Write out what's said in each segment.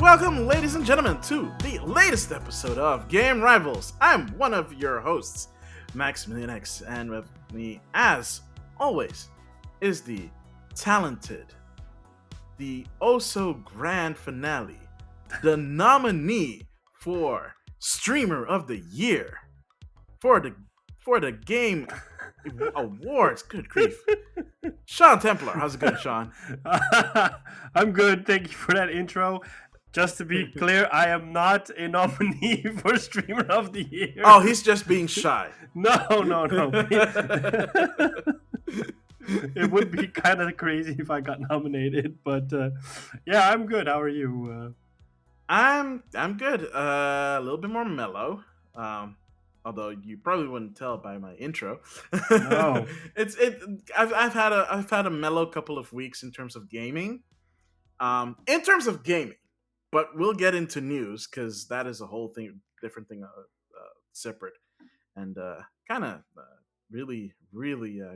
welcome, ladies and gentlemen, to the latest episode of Game Rivals. I'm one of your hosts, Maxemillian, and with me, as always, is the talented, the oh-so-grand finale, the nominee for Streamer of the Year for the Game Awards. Good grief. Sean Templar, how's it going, Sean? I'm good. Thank you for that intro. Just to be clear, I am not a nominee for Streamer of the Year. Oh, he's just being shy. No. It would be kind of crazy if I got nominated, but yeah, I'm good. How are you? I'm good. A little bit more mellow. Although you probably wouldn't tell by my intro. No. I've had a mellow couple of weeks in terms of gaming. But we'll get into news because that is a whole different thing, separate, and kind of really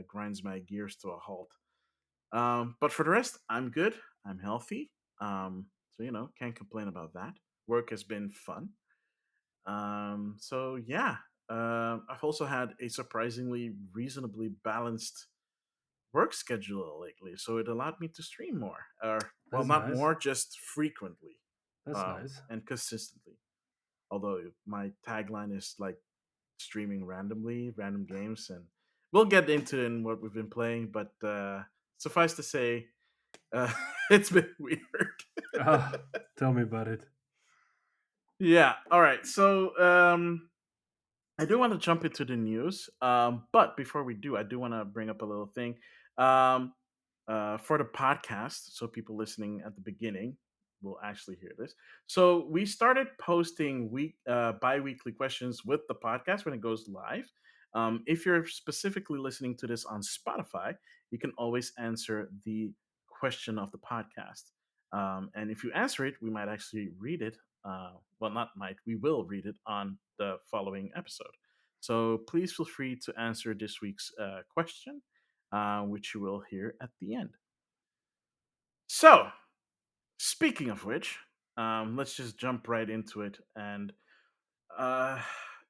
grinds my gears to a halt. But for the rest, I'm good. I'm healthy. So can't complain about that. Work has been fun. So yeah, I've also had a surprisingly reasonably balanced work schedule lately, so it allowed me to stream more, or well, That's not nice. more, just frequently. That's nice. And consistently. Although my tagline is like streaming randomly, random games, and we'll get into in what we've been playing. But suffice to say, it's been weird. Tell me about it. Yeah. All right. So I do want to jump into the news. But before we do, I do want to bring up a little thing. For the podcast, so people listening at the beginning will actually hear this. So we started posting bi-weekly questions with the podcast when it goes live. If you're specifically listening to this on Spotify, you can always answer the question of the podcast. And if you answer it, we might actually read it. We will read it on the following episode. So please feel free to answer this week's question, which you will hear at the end. So, speaking of which, let's just jump right into it. And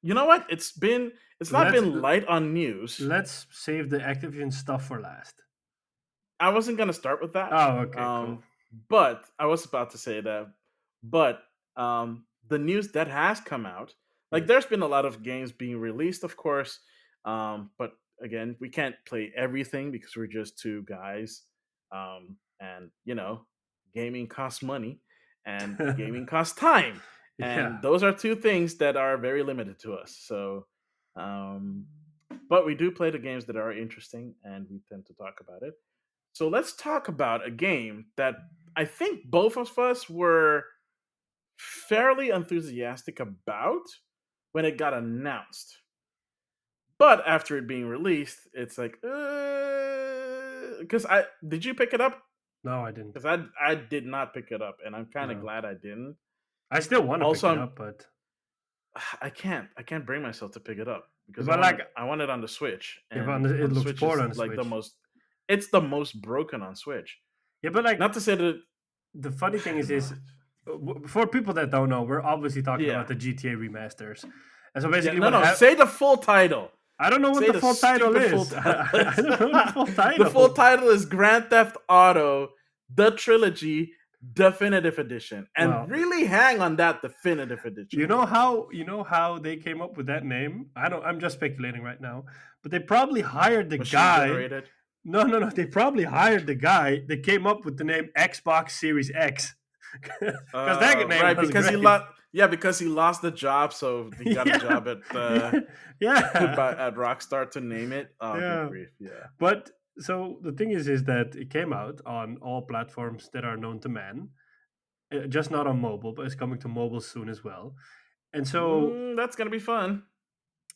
you know what? It's not been light on news. Let's save the Activision stuff for last. I wasn't gonna start with that. Oh, okay, cool. But I was about to say that. But the news that has come out, like there's been a lot of games being released, of course. But again, we can't play everything because we're just two guys. And gaming costs money, and gaming costs time, and those are two things that are very limited to us. So, but we do play the games that are interesting, and we tend to talk about it. So let's talk about a game that I think both of us were fairly enthusiastic about when it got announced. But after it being released, it's like, because did you pick it up? No, I didn't. Because I did not pick it up, and I'm kind of glad I didn't. I still want to pick it up, but I can't bring myself to pick it up because I want it on the Switch. And it looks Switch poor on is the like Switch. It's the most broken on Switch. Yeah, but like, not to say that. The funny thing is for people that don't know, we're obviously talking about the GTA remasters. And so basically, say the full title. I don't know what the full title is. I don't know the full title. The full title is Grand Theft Auto: The Trilogy Definitive Edition, and really hang on that Definitive Edition. You know how they came up with that name? I'm just speculating right now, but they probably hired the guy. Generated? No. They probably hired the guy that came up with the name Xbox Series X. Because that name right, was because great. he lost. Yeah, because he lost the job, so he got a job at at Rockstar to name it. Oh, good grief! Yeah. But so the thing is that it came out on all platforms that are known to man, just not on mobile, but it's coming to mobile soon as well. And so that's gonna be fun.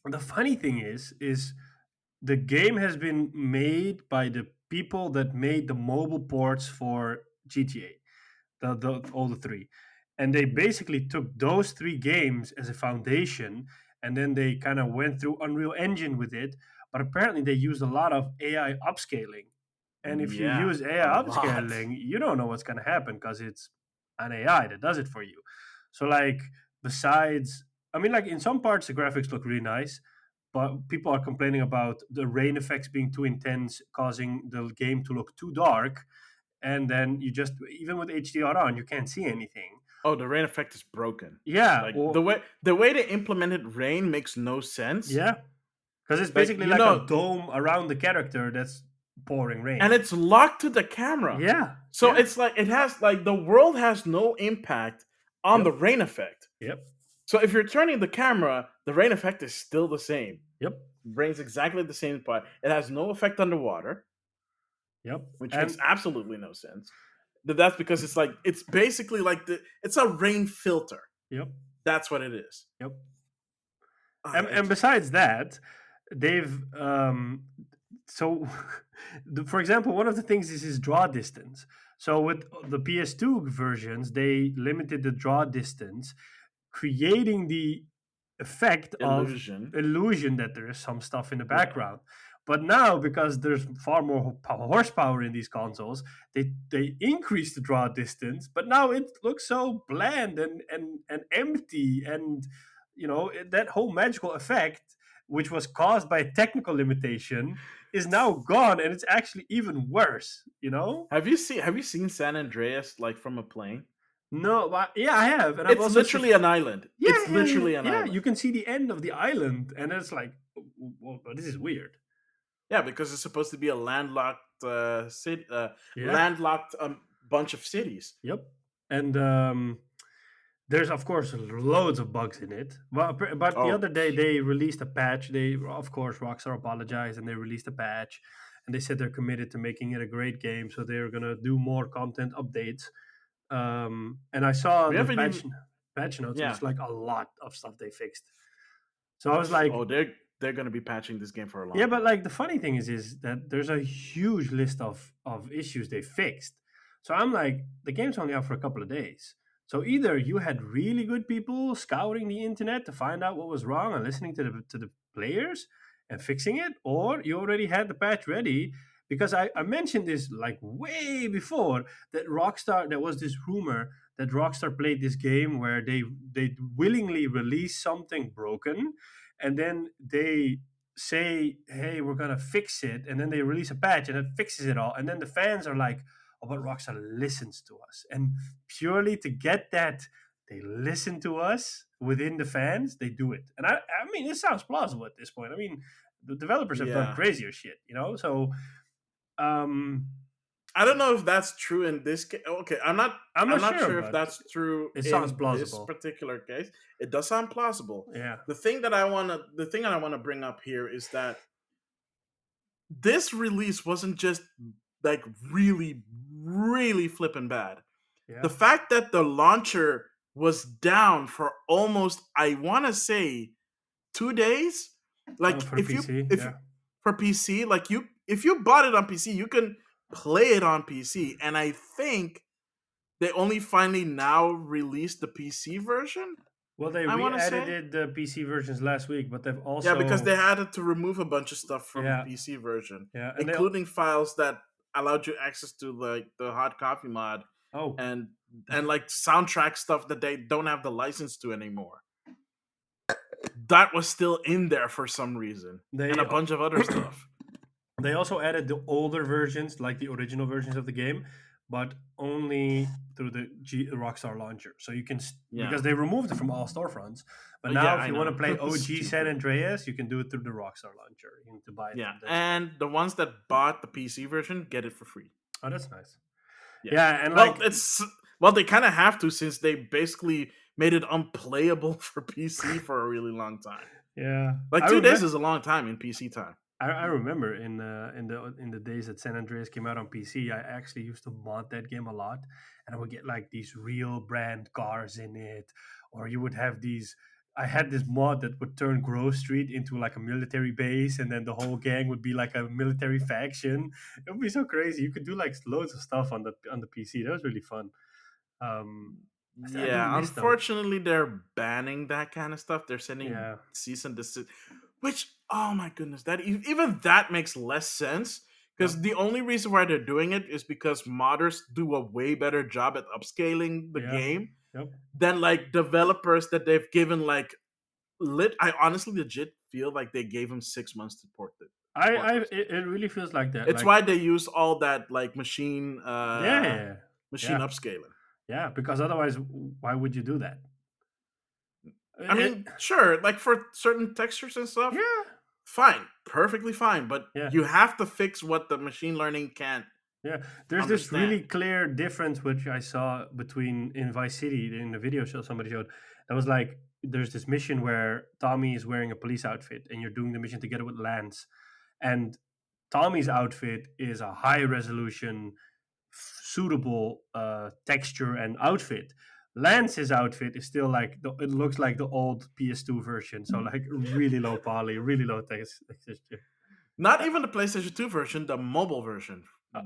The funny thing is the game has been made by the people that made the mobile ports for GTA, all the three. And they basically took those three games as a foundation, and then they kind of went through Unreal Engine with it. But apparently they used a lot of AI upscaling. And if you use AI upscaling, you don't know what's going to happen because it's an AI that does it for you. So like besides, I mean, like in some parts the graphics look really nice, but people are complaining about the rain effects being too intense, causing the game to look too dark. And then you just, even with HDR on, you can't see anything. Oh, the rain effect is broken. Yeah, Like or the way they implemented rain makes no sense. yeah, because it's Like basically you like a know, dome around the character that's pouring and rain. it's locked to the camera. Yeah, So yeah, it's like it has like the world has no impact on yep, the rain effect. yep, So if you're turning the camera, the rain effect is still the same. yep, Rain's exactly the same spot. It has no effect on the water, yep, which makes and absolutely no sense. That's because it's like it's basically like it's a rain filter. yep, That's what it is. yep. And It, besides that, they've so for example, one of the things is draw distance. So with the PS2 versions, they limited the draw distance, creating the effect of illusion. illusion that there is some stuff in the Yeah. background. But now, because there's far more horsepower in these consoles, they increase the draw distance. But now it looks so bland and empty, and that whole magical effect, which was caused by a technical limitation, is now gone, and it's actually even worse. Have you seen San Andreas like from a plane? No, but yeah, I have, and I've It's also literally an island. yeah, It's yeah, yeah, literally an yeah. You island. can see the end of the island, and it's like, well, this is weird. Yeah, because it's supposed to be a landlocked city, Yeah. landlocked bunch of cities. Yep. And there's of course loads of bugs in it. But the Oh, other day they released a patch. They, of course, Rockstar apologized and they released a patch, and they said they're committed to making it a great game. So they're gonna do more content updates. And I saw we the haven't patch notes, and yeah. it's like a lot of stuff they fixed. So I was like, Oh, they're gonna be patching this game for a yeah, long but time. like the funny thing is that there's a huge list of issues they fixed. So I'm like, the game's only out for a couple of days. So either you had really good people scouring the internet to find out what was wrong and listening to the players and fixing it, or you already had the patch ready. Because I mentioned this like way before, that Rockstar, there was this rumor that Rockstar played this game where they willingly release something broken, and then they say, "Hey, we're gonna fix it," and then they release a patch and it fixes it all, and then the fans are like, "Oh, but Rockstar listens to us," and purely to get that they listen to us within the fans, they do it. And I mean, it sounds plausible at this point. I mean, the developers have done Yeah, crazier shit, So, um, I don't know if that's true in this case. Okay, I'm not. I'm I'm not not sure, sure if but that's true it sounds in this plausible. particular case. It does sound plausible. Yeah, The thing that I wanna bring up here is that this release wasn't just like really, really flipping bad. The yeah. fact that the launcher was down for almost, I want to say, 2 days. Like For PC, if yeah. for PC, like if you bought it on PC, you can play it on PC, and I think they only finally now released the PC version. Well, they I want to say, re-edited the PC versions last week, but they've yeah, because also, they had to remove a bunch of stuff from the yeah, PC version, yeah, and they, including files that allowed you access to like the hot coffee mod oh, and like soundtrack stuff that they don't have the license to anymore. That was still in there for some reason, and they a bunch of other stuff. they also added the older versions, like the original versions of the game, but only through the Rockstar launcher. So you can, Yeah, because they removed it from all storefronts. But yeah, now, if I you want to know. play OG San Stupid. Andreas, you can do it through the Rockstar launcher. You need to buy it Yeah, from the store. and the ones that bought the PC version get it for free. Oh, that's nice. Yeah. Yeah, and Well, like, they kind of have to since they basically made it unplayable for PC for a really long time. yeah, Like I 2 days remember. is a long time in PC time. I remember in the days that San Andreas came out on PC, I actually used to mod that game a lot, and I would get like these real brand cars in it, or you would have these. I had this mod that would turn Grove Street into like a military base, and then the whole gang would be like a military faction. It would be so crazy. You could do like loads of stuff on the PC. That was really fun. Um, I do Yeah, miss them. unfortunately, they're banning that kind of stuff. They're sending Yeah, cease and desist, which, oh my goodness, that even that makes less sense Yep. Because the only reason why they're doing it is because modders do a way better job at upscaling the Yeah. game Yep. than like developers that they've given like lit. I honestly legit feel like they gave them 6 months to port those games. It really feels like that. It's Like, why they use all that like yeah, yeah, machine yeah, upscaling. yeah. Because otherwise, why would you do that? I It, mean, sure, like for certain textures and stuff, yeah, fine, perfectly fine, but yeah. you have to fix what the machine learning can't Yeah, there's this understand. really clear difference which I saw between in Vice City in the video show somebody showed. That was like there's this mission where Tommy is wearing a police outfit and you're doing the mission together with Lance, and Tommy's outfit is a high resolution, suitable texture and outfit. Lance's outfit is still like it looks like the old PS2 version, so like really low poly, really low texture. Not even the PlayStation 2 version, the mobile version.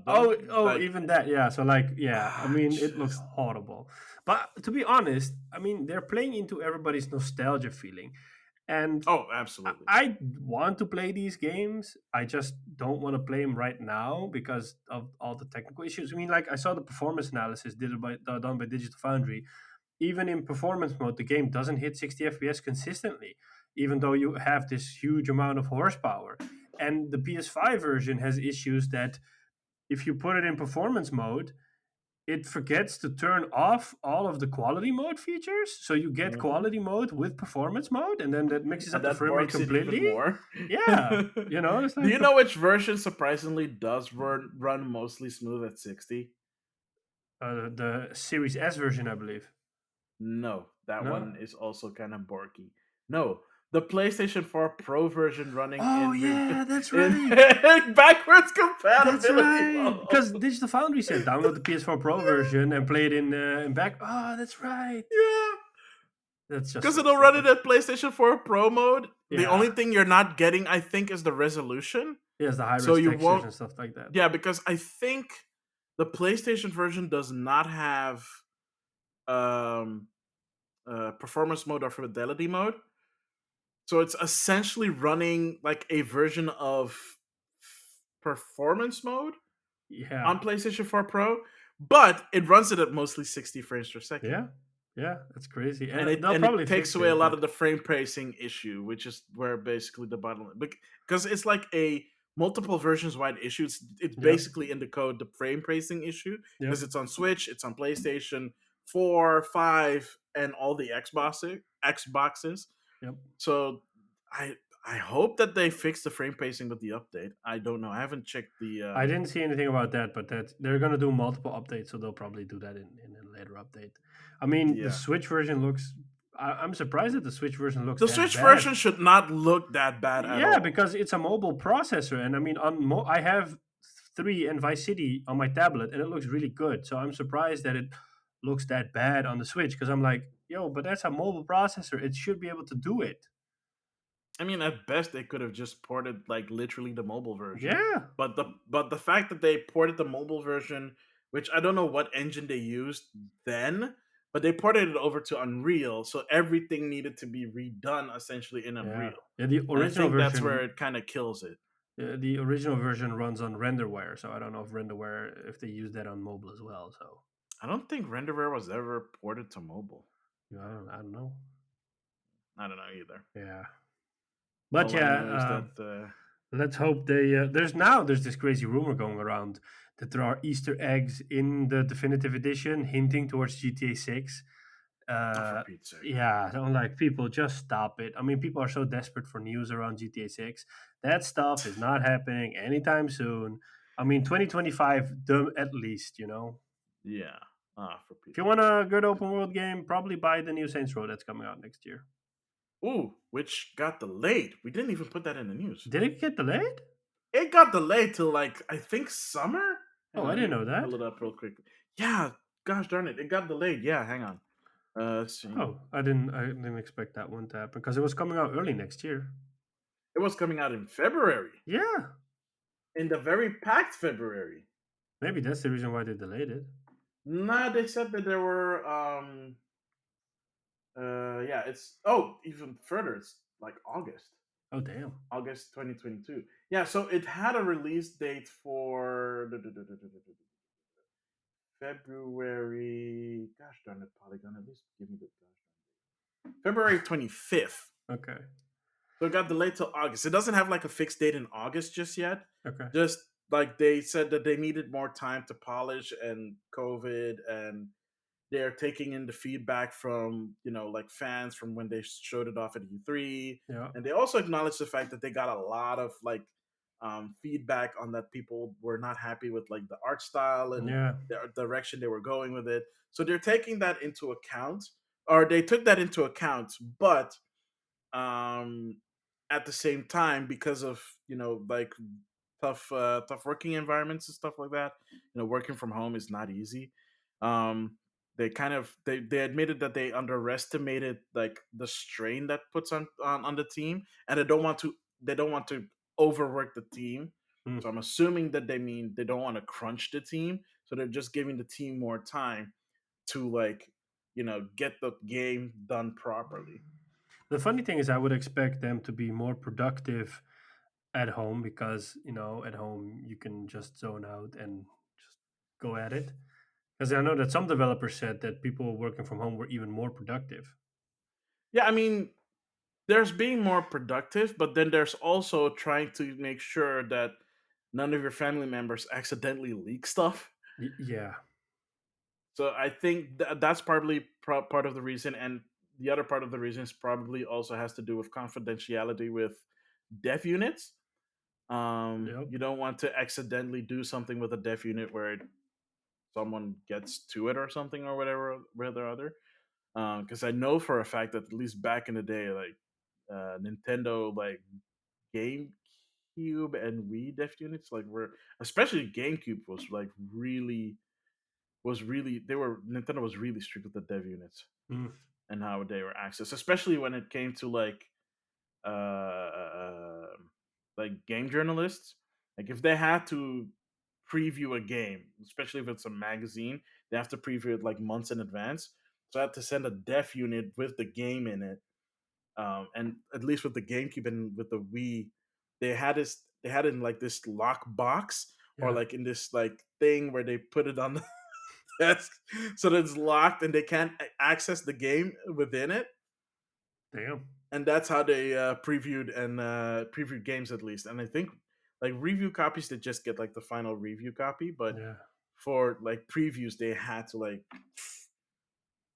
Oh, Don't oh, like even that, yeah. So, like, yeah. I mean, it looks just horrible. But to be honest, I mean, they're playing into everybody's nostalgia feeling, and oh, absolutely. I want to play these games. I just don't want to play them right now because of all the technical issues. I mean, like, I saw the performance analysis done by Digital Foundry. Even in performance mode, the game doesn't hit 60 FPS consistently, even though you have this huge amount of horsepower. And the PS5 version has issues that if you put it in performance mode, it forgets to turn off all of the quality mode features. So you get Mhm. quality mode with performance mode, and then that mixes And up the that frame rate borks it even completely. more. Yeah, Do it's like you know which version surprisingly does run mostly smooth at 60? the Series S version, I believe. No, that No. one is also kind of borky. No, the PlayStation 4 Pro version running Oh yeah, that's in right. backwards That's compatibility right. Because mode. Digital Foundry said download the PS4 Pro version and play it in back. Oh, that's right. Yeah, That's just because so it'll run it stupid. at PlayStation 4 Pro mode. The Yeah. only thing you're not getting, I think, is the resolution. Yes, the high So res you textures won't. and stuff like that. Yeah, because I think the PlayStation version does not have um, performance mode or fidelity mode. So it's essentially running like a version of performance mode Yeah. on PlayStation 4 Pro, but it runs it at mostly 60 frames per second. Yeah. Yeah. That's crazy. And And it they'll and it probably takes fix away a it, lot but of the frame pacing issue, which is where basically the bottleneck because it's like a multiple versions wide issue. It's yep. basically in the code the frame pacing issue because Yep. it's on Switch, it's on PlayStation 4, 5, and all the Xboxes. Yep. So I I hope that they fix the frame pacing with the update. I don't know. I haven't checked the I didn't see anything about that, but that they're gonna do multiple updates, so they'll probably do that in a later update. I mean, the yeah. Switch version looks. I'm surprised that the Switch version looks The that Switch bad. version should not look that bad at Yeah, all. because it's a mobile processor, and I mean, I have 3 and Vice City on my tablet, and it looks really good. So I'm surprised that it looks that bad on the Switch because I'm like, yo, but that's a mobile processor. It should be able to do it. I mean, at best they could have just ported like literally the mobile version. Yeah, But the fact that they ported the mobile version, which I don't know what engine they used then, but they ported it over to Unreal, so everything needed to be redone essentially in yeah, Unreal. yeah. The And I original think that's where version, it kind of kills it. the original version runs on renderware, so I don't know if renderware if they use that on mobile as well. So I don't think Renderware was ever ported to mobile. yeah, I don't know. I don't know either. Yeah, but All I yeah, know is that let's hope they. There's this crazy rumor going around that there are Easter eggs in the definitive edition hinting towards GTA 6. oh, for Uh, Pete's sake. yeah, I'm like, people just stop it. I mean, people are so desperate for news around GTA 6. That stuff is not happening anytime soon. I mean, 2025 at least, you know. Yeah. Ah, for If Pete's you sake. want a good open world game, probably buy the new Saints Row that's coming out next year. Ooh, which got delayed. We didn't even put that in the news. Did it get delayed? It got delayed till like I think summer. Hang Oh, on, I let didn't me know pull that. it up real quick. Yeah, gosh darn it, it got delayed. Yeah, hang on. Let's see. Oh, I didn't expect that one to happen because it was coming out early next year. It was coming out in February, Yeah, in the very packed February. maybe that's the reason why they delayed it. Nah, they said that there were yeah, it's even further. It's like August. Oh damn. August 2022. Yeah, so it had a release date for February. Gosh darn it, Polygon! At least give me the gosh darn it. February 25th. Okay. So it got delayed till August. It doesn't have like a fixed date in August just yet. Okay. Just like they said that they needed more time to polish and COVID, and they're taking in the feedback from like fans from when they showed it off at E3, Yeah. and they also acknowledged the fact that they got a lot of like feedback on that people were not happy with like the art style and Yeah. the direction they were going with it. So they're taking that into account, or they took that into account, but um at the same time, because of like tough working environments and stuff like that, working from home is not easy. They kind of they admitted that they underestimated like the strain that puts on the team, and they don't want to overwork the team. Mm. So I'm assuming that they mean they don't want to crunch the team, so they're just giving the team more time to like get the game done properly. The funny thing is, I would expect them to be more productive at home because at home you can just zone out and just go at it. Because I know that some developers said that people working from home were even more productive. Yeah, I mean, there's being more productive, but then there's also trying to make sure that none of your family members accidentally leak stuff. Yeah. So I think that's probably part of the reason, and the other part of the reason is probably also has to do with confidentiality with dev units. Yep. You don't want to accidentally do something with a dev unit where someone gets to it or something or whatever other. Because I know for a fact that at least back in the day, like Nintendo, like GameCube and Wii dev units, like were especially GameCube was really they were Nintendo was really strict with the dev units Mm. and how they were accessed, especially when it came to uh like game journalists. Like if they had to preview a game, especially if it's a magazine, they have to preview it like months in advance. So I had to send a dev unit with the game in it. And at least with the GameCube and with the Wii, they had it in like this lock box, or Yeah. like in this like thing where they put it on the desk so that it's locked and they can't access the game within it. Damn. And that's how they previewed games at least. And I think like review copies, they just get like the final review copy, but Yeah. for like previews they had to like,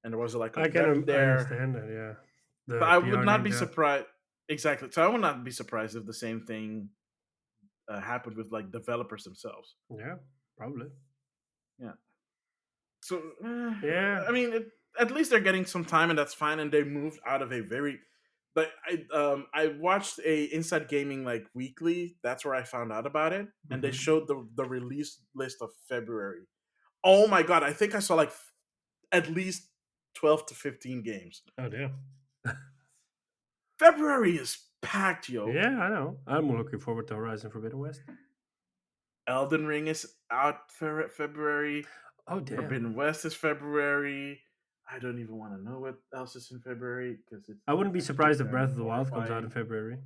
and there was like a rep I there. understand that. Yeah. But The I would PR not be ninja. surprised. Exactly. So I would not be surprised if the same thing happened with like developers themselves. Yeah. Probably. Yeah. So Yeah. I mean, at least they're getting some time, and that's fine. And they moved out of a very, but I watched a Inside Gaming like weekly. That's where I found out about it, and they Hmm. showed the release list of February. Oh my god! I think I saw like at least 12 to 15 games. Oh damn. February is packed, yo. Yeah, I know. I'm looking forward to Horizon Forbidden West. Elden Ring is out for February. Oh damn. Forbidden West is February. I don't even want to know what else is in February because it's I wouldn't be actually surprised if kind Breath of of the Wild comes out in horrifying. February.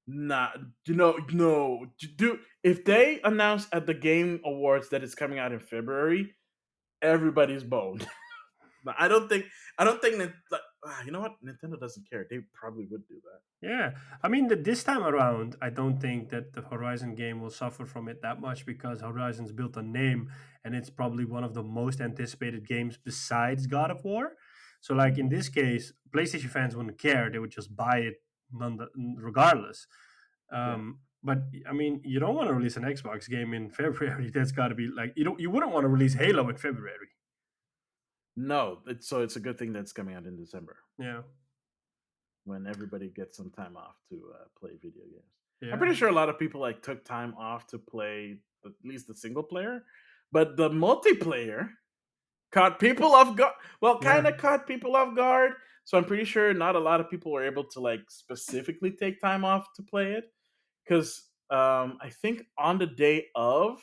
Nah, no. Do if they announce at the Game Awards that it's coming out in February, everybody's boned. But I don't think that. Like, you know what? Nintendo doesn't care. They probably would do that. Yeah, I mean, this time around, I don't think that the Horizon game will suffer from it that much because Horizon's built a name and it's probably one of the most anticipated games besides God of War. So, like in this case, PlayStation fans wouldn't care; they would just buy it regardless. Yeah. But I mean, you don't want to release an Xbox game in February. That's got to be like you wouldn't want to release Halo in February. No, so it's a good thing that's coming out in December Yeah, when everybody gets some time off to play video games. I'm yeah, pretty sure a lot of people like took time off to play at least the single player, but the multiplayer caught people off guard. Well, kind yeah. of caught people off guard. So I'm pretty sure not a lot of people were able to like specifically take time off to play it, because I think on the day of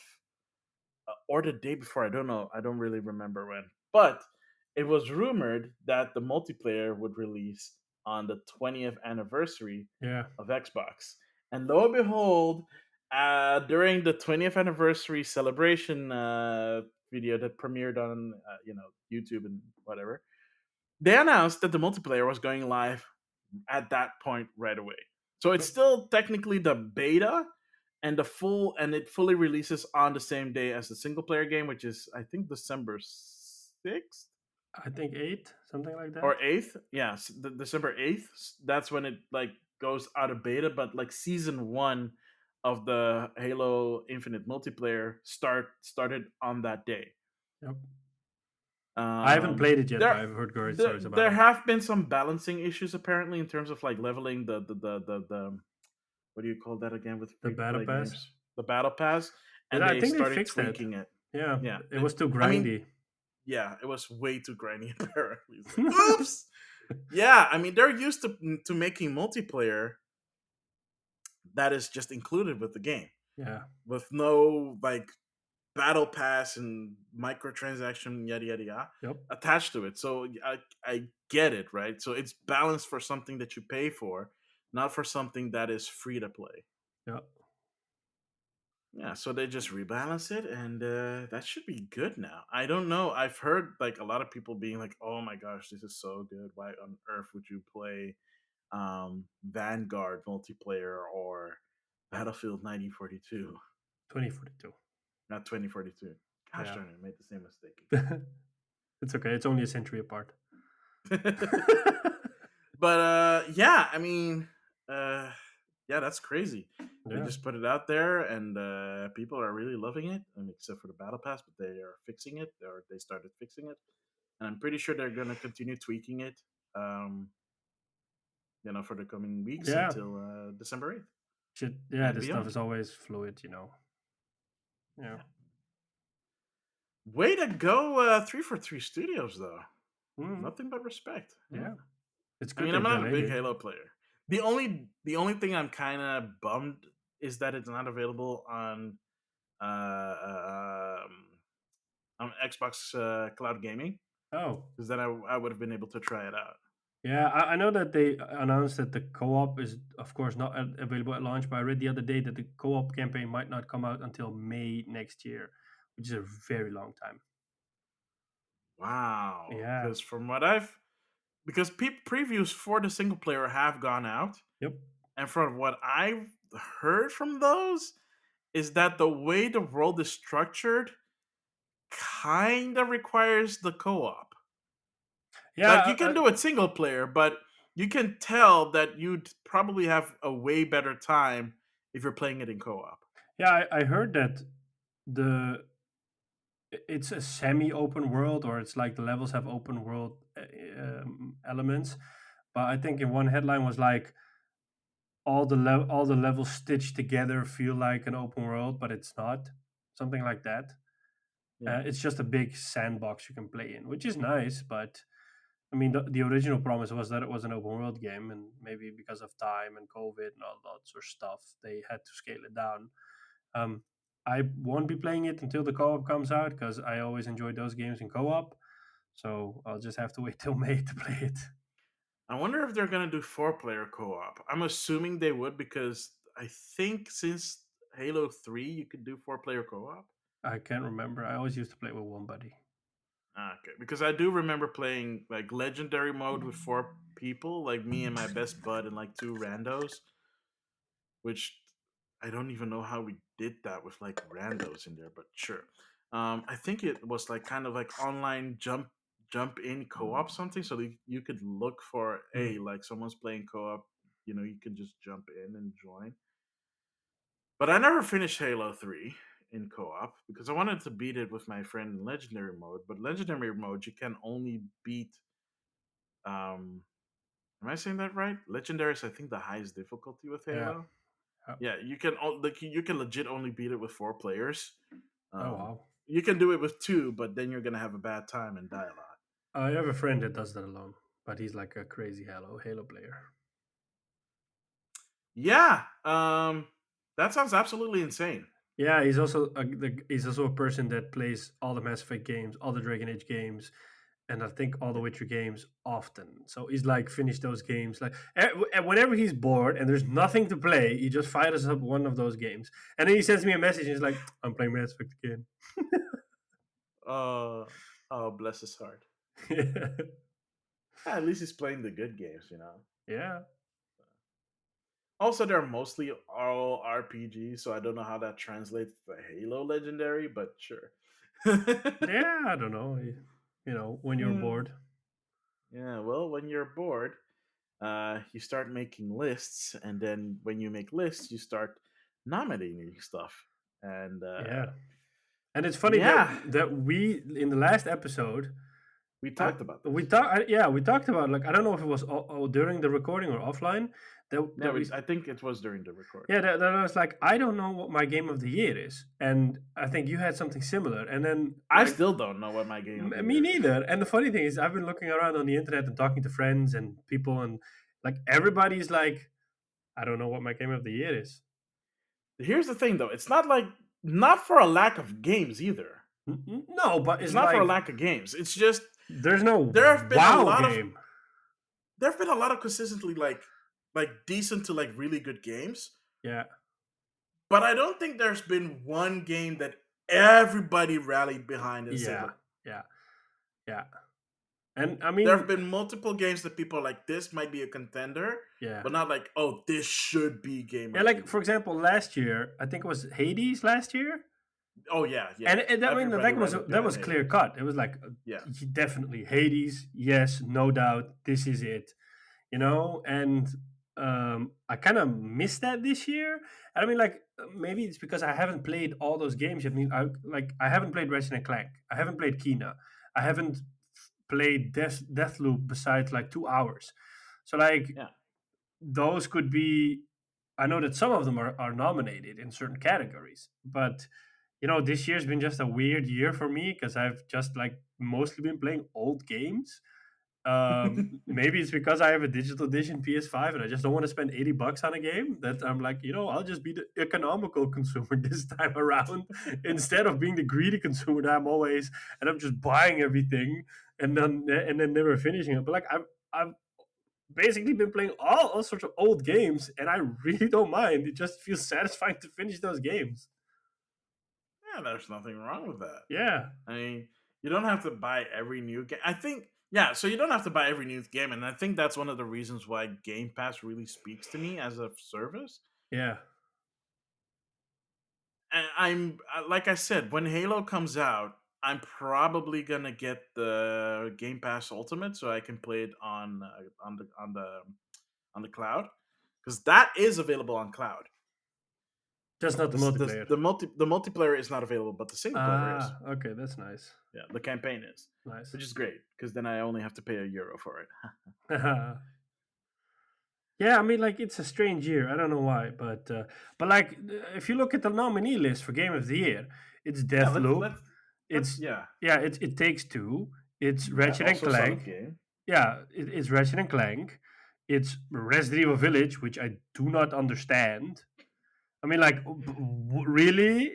or the day before, I don't know, I don't really remember when, but it was rumored that the multiplayer would release on the 20th anniversary Yeah, of Xbox. And lo and behold, during the 20th anniversary celebration video that premiered on YouTube and whatever, they announced that the multiplayer was going live at that point right away. So it's Yep. still technically the beta, and it fully releases on the same day as the single player game, which is I think December 6th I think 8, something like or that. 8th. Yeah, December 8th. That's when it like goes out of beta, but like season 1 of the Halo Infinite multiplayer started on that day. Yep. I haven't played it yet, but There, I've heard great there, stories about there it. have been some balancing issues apparently in terms of like leveling the what do you call that again with The free to battle play pass. games, the battle pass, Yeah, and I they think they started fixed that. tweaking it. Yeah, Yeah, it was too I mean, grindy. yeah, it was way too grindy. Apparently, it's like, oops. Yeah, I mean, they're used to making multiplayer that is just included with the game Yeah. with no like battle pass and microtransaction yada yada yada Yep. attached to it. So I get it, right? So it's balanced for something that you pay for, not for something that is free to play. Yeah. Yeah, so they just rebalance it, and that should be good now. I don't know. I've heard like a lot of people being like, "Oh my gosh, this is so good. Why on earth would you play Vanguard multiplayer or Battlefield 1942, 2042. not 2042?" Gosh Yeah. darn it, I made the same mistake It's okay. It's only a century apart. again. But yeah, I mean, uh, yeah, that's crazy. They Yeah. just put it out there, and people are really loving it. I mean, except for the battle pass, but they are fixing it, or they started fixing it, and I'm pretty sure they're going to continue tweaking it. Um, for the coming weeks Yeah. until December 8th Shit. Yeah. and This stuff beyond. is always fluid. Yeah. Yeah. Way to go, 343 Studios, though. Mhm. Nothing but respect. Yeah. Yeah. It's I good mean, they I'm not a delayed big it. Halo player. The only thing I'm kind of bummed is that it's not available um, on Xbox Cloud Gaming, Oh. because then I would have been able to try it out. Yeah, I know that they announced that the co-op is, of course, not available at launch. But I read the other day that the co-op campaign might not come out until May next year, which is a very long time. Wow, Yeah. because because previews for the single player have gone out, Yep. and from what I've heard from those is that the way the world is structured kind of requires the co-op. Like Yeah. you can do it single player, but you can tell that you'd probably have a way better time if you're playing it in co-op. Yeah. I heard that the it's a semi-open world, or it's like the levels have open world elements. But I think in one headline was like all the levels stitched together feel like an open world, but it's not. Something like that. Yeah. It's just a big sandbox you can play in, which is nice. But I mean, the original promise was that it was an open world game, and maybe because of time and COVID and all that sort of stuff, they had to scale it down. Um, I won't be playing it until the co-op comes out because I always enjoy those games in co-op. So I'll just have to wait till May to play it. I wonder if they're gonna do four-player co-op. I'm assuming they would because I think since Halo 3 you could do four-player co-op. I can't remember. I always used to play with one buddy. Okay, because I do remember playing like legendary mode with four people, like me and my best bud and like two randos, which I don't even know how we did that with like randos in there, but sure. I think it was like kind of like online jump in co-op something, so that you could look for Mm. like someone's playing co-op, you can just jump in and join. But I never finished Halo 3 in co-op because I wanted to beat it with my friend in legendary mode, but legendary mode you can only beat um am I saying that right? Legendary is I think the highest difficulty with Yeah. Halo. Oh, Yeah, like you can legit only beat it with four players. oh Um, wow. you can do it with two, but then you're gonna have a bad time and die a lot. I have a friend that does that alone, but he's like a crazy Halo player. Yeah, that sounds absolutely insane. Yeah, he's also a person that plays all the Mass Effect games, all the Dragon Age games, and I think all the Witcher games often. So he's like finished those games like whenever he's bored and there's nothing to play, he just fires up one of those games, and then he sends me a message. And he's like, "I'm playing Mass Effect again." Uh, oh, bless his heart. Yeah, Yeah, at least he's playing the good games, you know. yeah, Also, they're mostly all RPGs, so I don't know how that translates to Halo Legendary, but sure. yeah. I don't know. When you're Yeah. bored. Yeah, well, when you're bored, you start making lists, and then when you make lists, you start nominating stuff. And Yeah, and it's funny that yeah, we in the last episode we talked about we this. talked. Yeah, we talked about, like, I don't know if it was during the recording or offline. Yeah, That we I think it was during the recording. Yeah, that I was like, I don't know what my game of the year is, and I think you had something similar. And then, I like, still don't know what my game of the me year is. neither. And the funny thing is, I've been looking around on the internet and talking to friends and people, and like everybody's like, I don't know what my game of the year is. Here's the thing, though. It's not like not for a lack of games either. No, but It's it's not for a like lack of games. It's just there's no there have been a wow lot of game. there have been a lot of consistently like decent to like really good games, Yeah, but I don't think there's been one game that everybody rallied behind and said yeah, like yeah, yeah. And I there have mean, been multiple games that people are like this might be a contender, yeah, but not like oh this should be game yeah. of the Like, for year. example, last year, I think it was Hades last year. Oh yeah, yeah. And I mean, Everybody rallied that behind was clear Hades. cut. It was like, Yeah, definitely Hades, yes, no doubt, this is it, And I kind of missed that this year. And I mean, like, maybe it's because I haven't played all those games yet. I mean, I haven't played Ratchet and Clank, I haven't played Kena, I haven't played Deathloop besides like 2 hours. So, like, yeah. those could be. I know that some of them are nominated in certain categories, but this year's been just a weird year for me because I've just like mostly been playing old games. Maybe it's because I have a digital edition PS5 and I just don't want to spend $80 on a game, that I'm like, I'll just be the economical consumer this time around instead of being the greedy consumer that I'm always, and I'm just buying everything and then never finishing it. But like, I've basically been playing all sorts of old games, and I really don't mind. It just feels satisfying to finish those games. Yeah, there's nothing wrong with that. Yeah, I mean, you don't have to buy every new game. I think, yeah, so you don't have to buy every new game. And I think that's one of the reasons why Game Pass really speaks to me as a service. yeah. And like I said, when Halo comes out, I'm probably gonna get the Game Pass Ultimate so I can play it on the cloud because that is available on cloud. Just not the multiplayer. The multiplayer is not available, but the single player is. Ah, okay, that's nice. Yeah, the campaign is, Nice. which is great because then I only have to pay €1 for it. Yeah, I mean, like, it's a strange year. I don't know why, but like, if you look at the nominee list for Game of the Year, it's Yeah, Deathloop, let's it's yeah, yeah, it Takes Two, it's yeah. Ratchet and Also a solid Clank, game. yeah, it's Ratchet and Clank, it's Resident Evil Village, which I do not understand. I mean, like, really,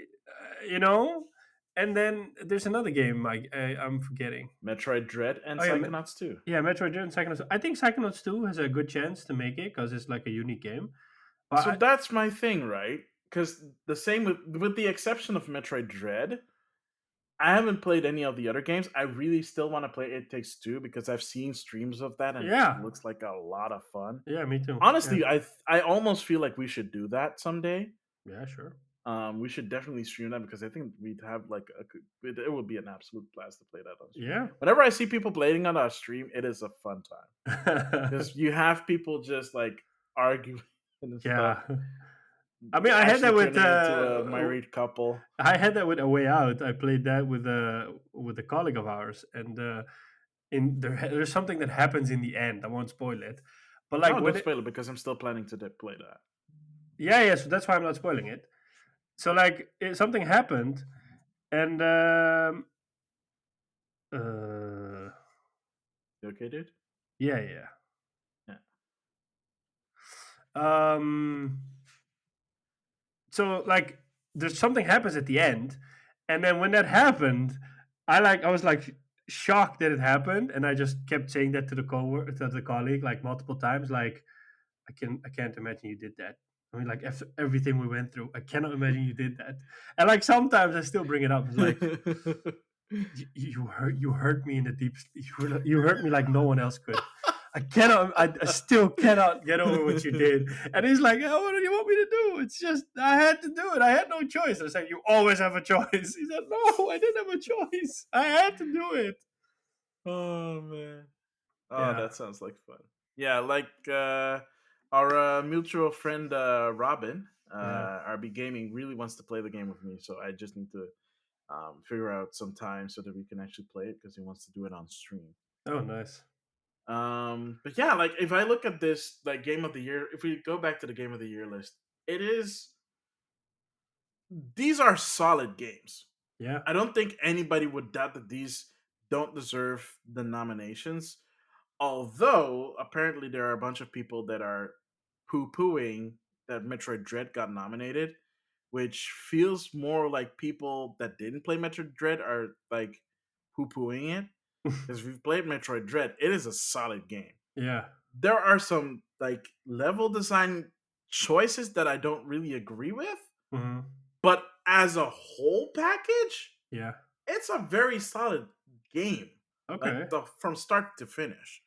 And then there's another game I'm forgetting. Metroid Dread and Oh yeah, Psychonauts 2. yeah, Metroid Dread and Psychonauts. I think Psychonauts 2 has a good chance to make it because it's like a unique game. But So that's my thing, right? Because the same with the exception of Metroid Dread, I haven't played any of the other games. I really still want to play It Takes Two because I've seen streams of that and it yeah, looks like a lot of fun. yeah, me too. Yeah, Honestly, I almost feel like we should do that someday. yeah, sure. We should definitely stream that because I think we'd have like it would be an absolute blast to play that on stream. Yeah, Whenever I see people playing on our stream, it is a fun time because you have people just like arguing and stuff, yeah. I mean, I had actually that with turning into a married couple. A Way Out. I played that with a colleague of ours, and there's something that happens in the end. I won't spoil it, but like No, when don't it, spoil it because I'm still planning to play that. yeah, yeah. So that's why I'm not spoiling it. So, like, something happened, and uh, You okay, dude? yeah, yeah. Yeah. Um, so, like, there's something happens at the end, and then when that happened, I was like, shocked that it happened, and I just kept saying that to the colleague like multiple times. Like, I can't imagine you did that. I mean, like after everything we went through, I cannot imagine you did that. And like sometimes I still bring it up. It's like you hurt me in the deep. You hurt me like no one else could. I cannot. I still cannot get over what you did. And he's like, oh, what do you want me to do? It's just I had to do it. I had no choice. I said, you always have a choice. He said, no, I didn't have a choice. I had to do it. Oh man. Oh, Yeah, that sounds like fun. Yeah, like our mutual friend Robin, yeah. RB Gaming, really wants to play the game with me. So I just need to figure out some time so that we can actually play it because he wants to do it on stream. Oh, nice. But yeah, like if I look at this like game of the year, if we go back to the game of the year list, it is these are solid games. Yeah. I don't think anybody would doubt that these don't deserve the nominations. Although apparently there are a bunch of people that are poo pooing that Metroid Dread got nominated, which feels more like people that didn't play Metroid Dread are like poo pooing it. Because if you've played Metroid Dread, it is a solid game. Yeah. There are some like level design choices that I don't really agree with, Hmm. but as a whole package, Yeah. it's a very solid game. Like Okay. the from start to finish.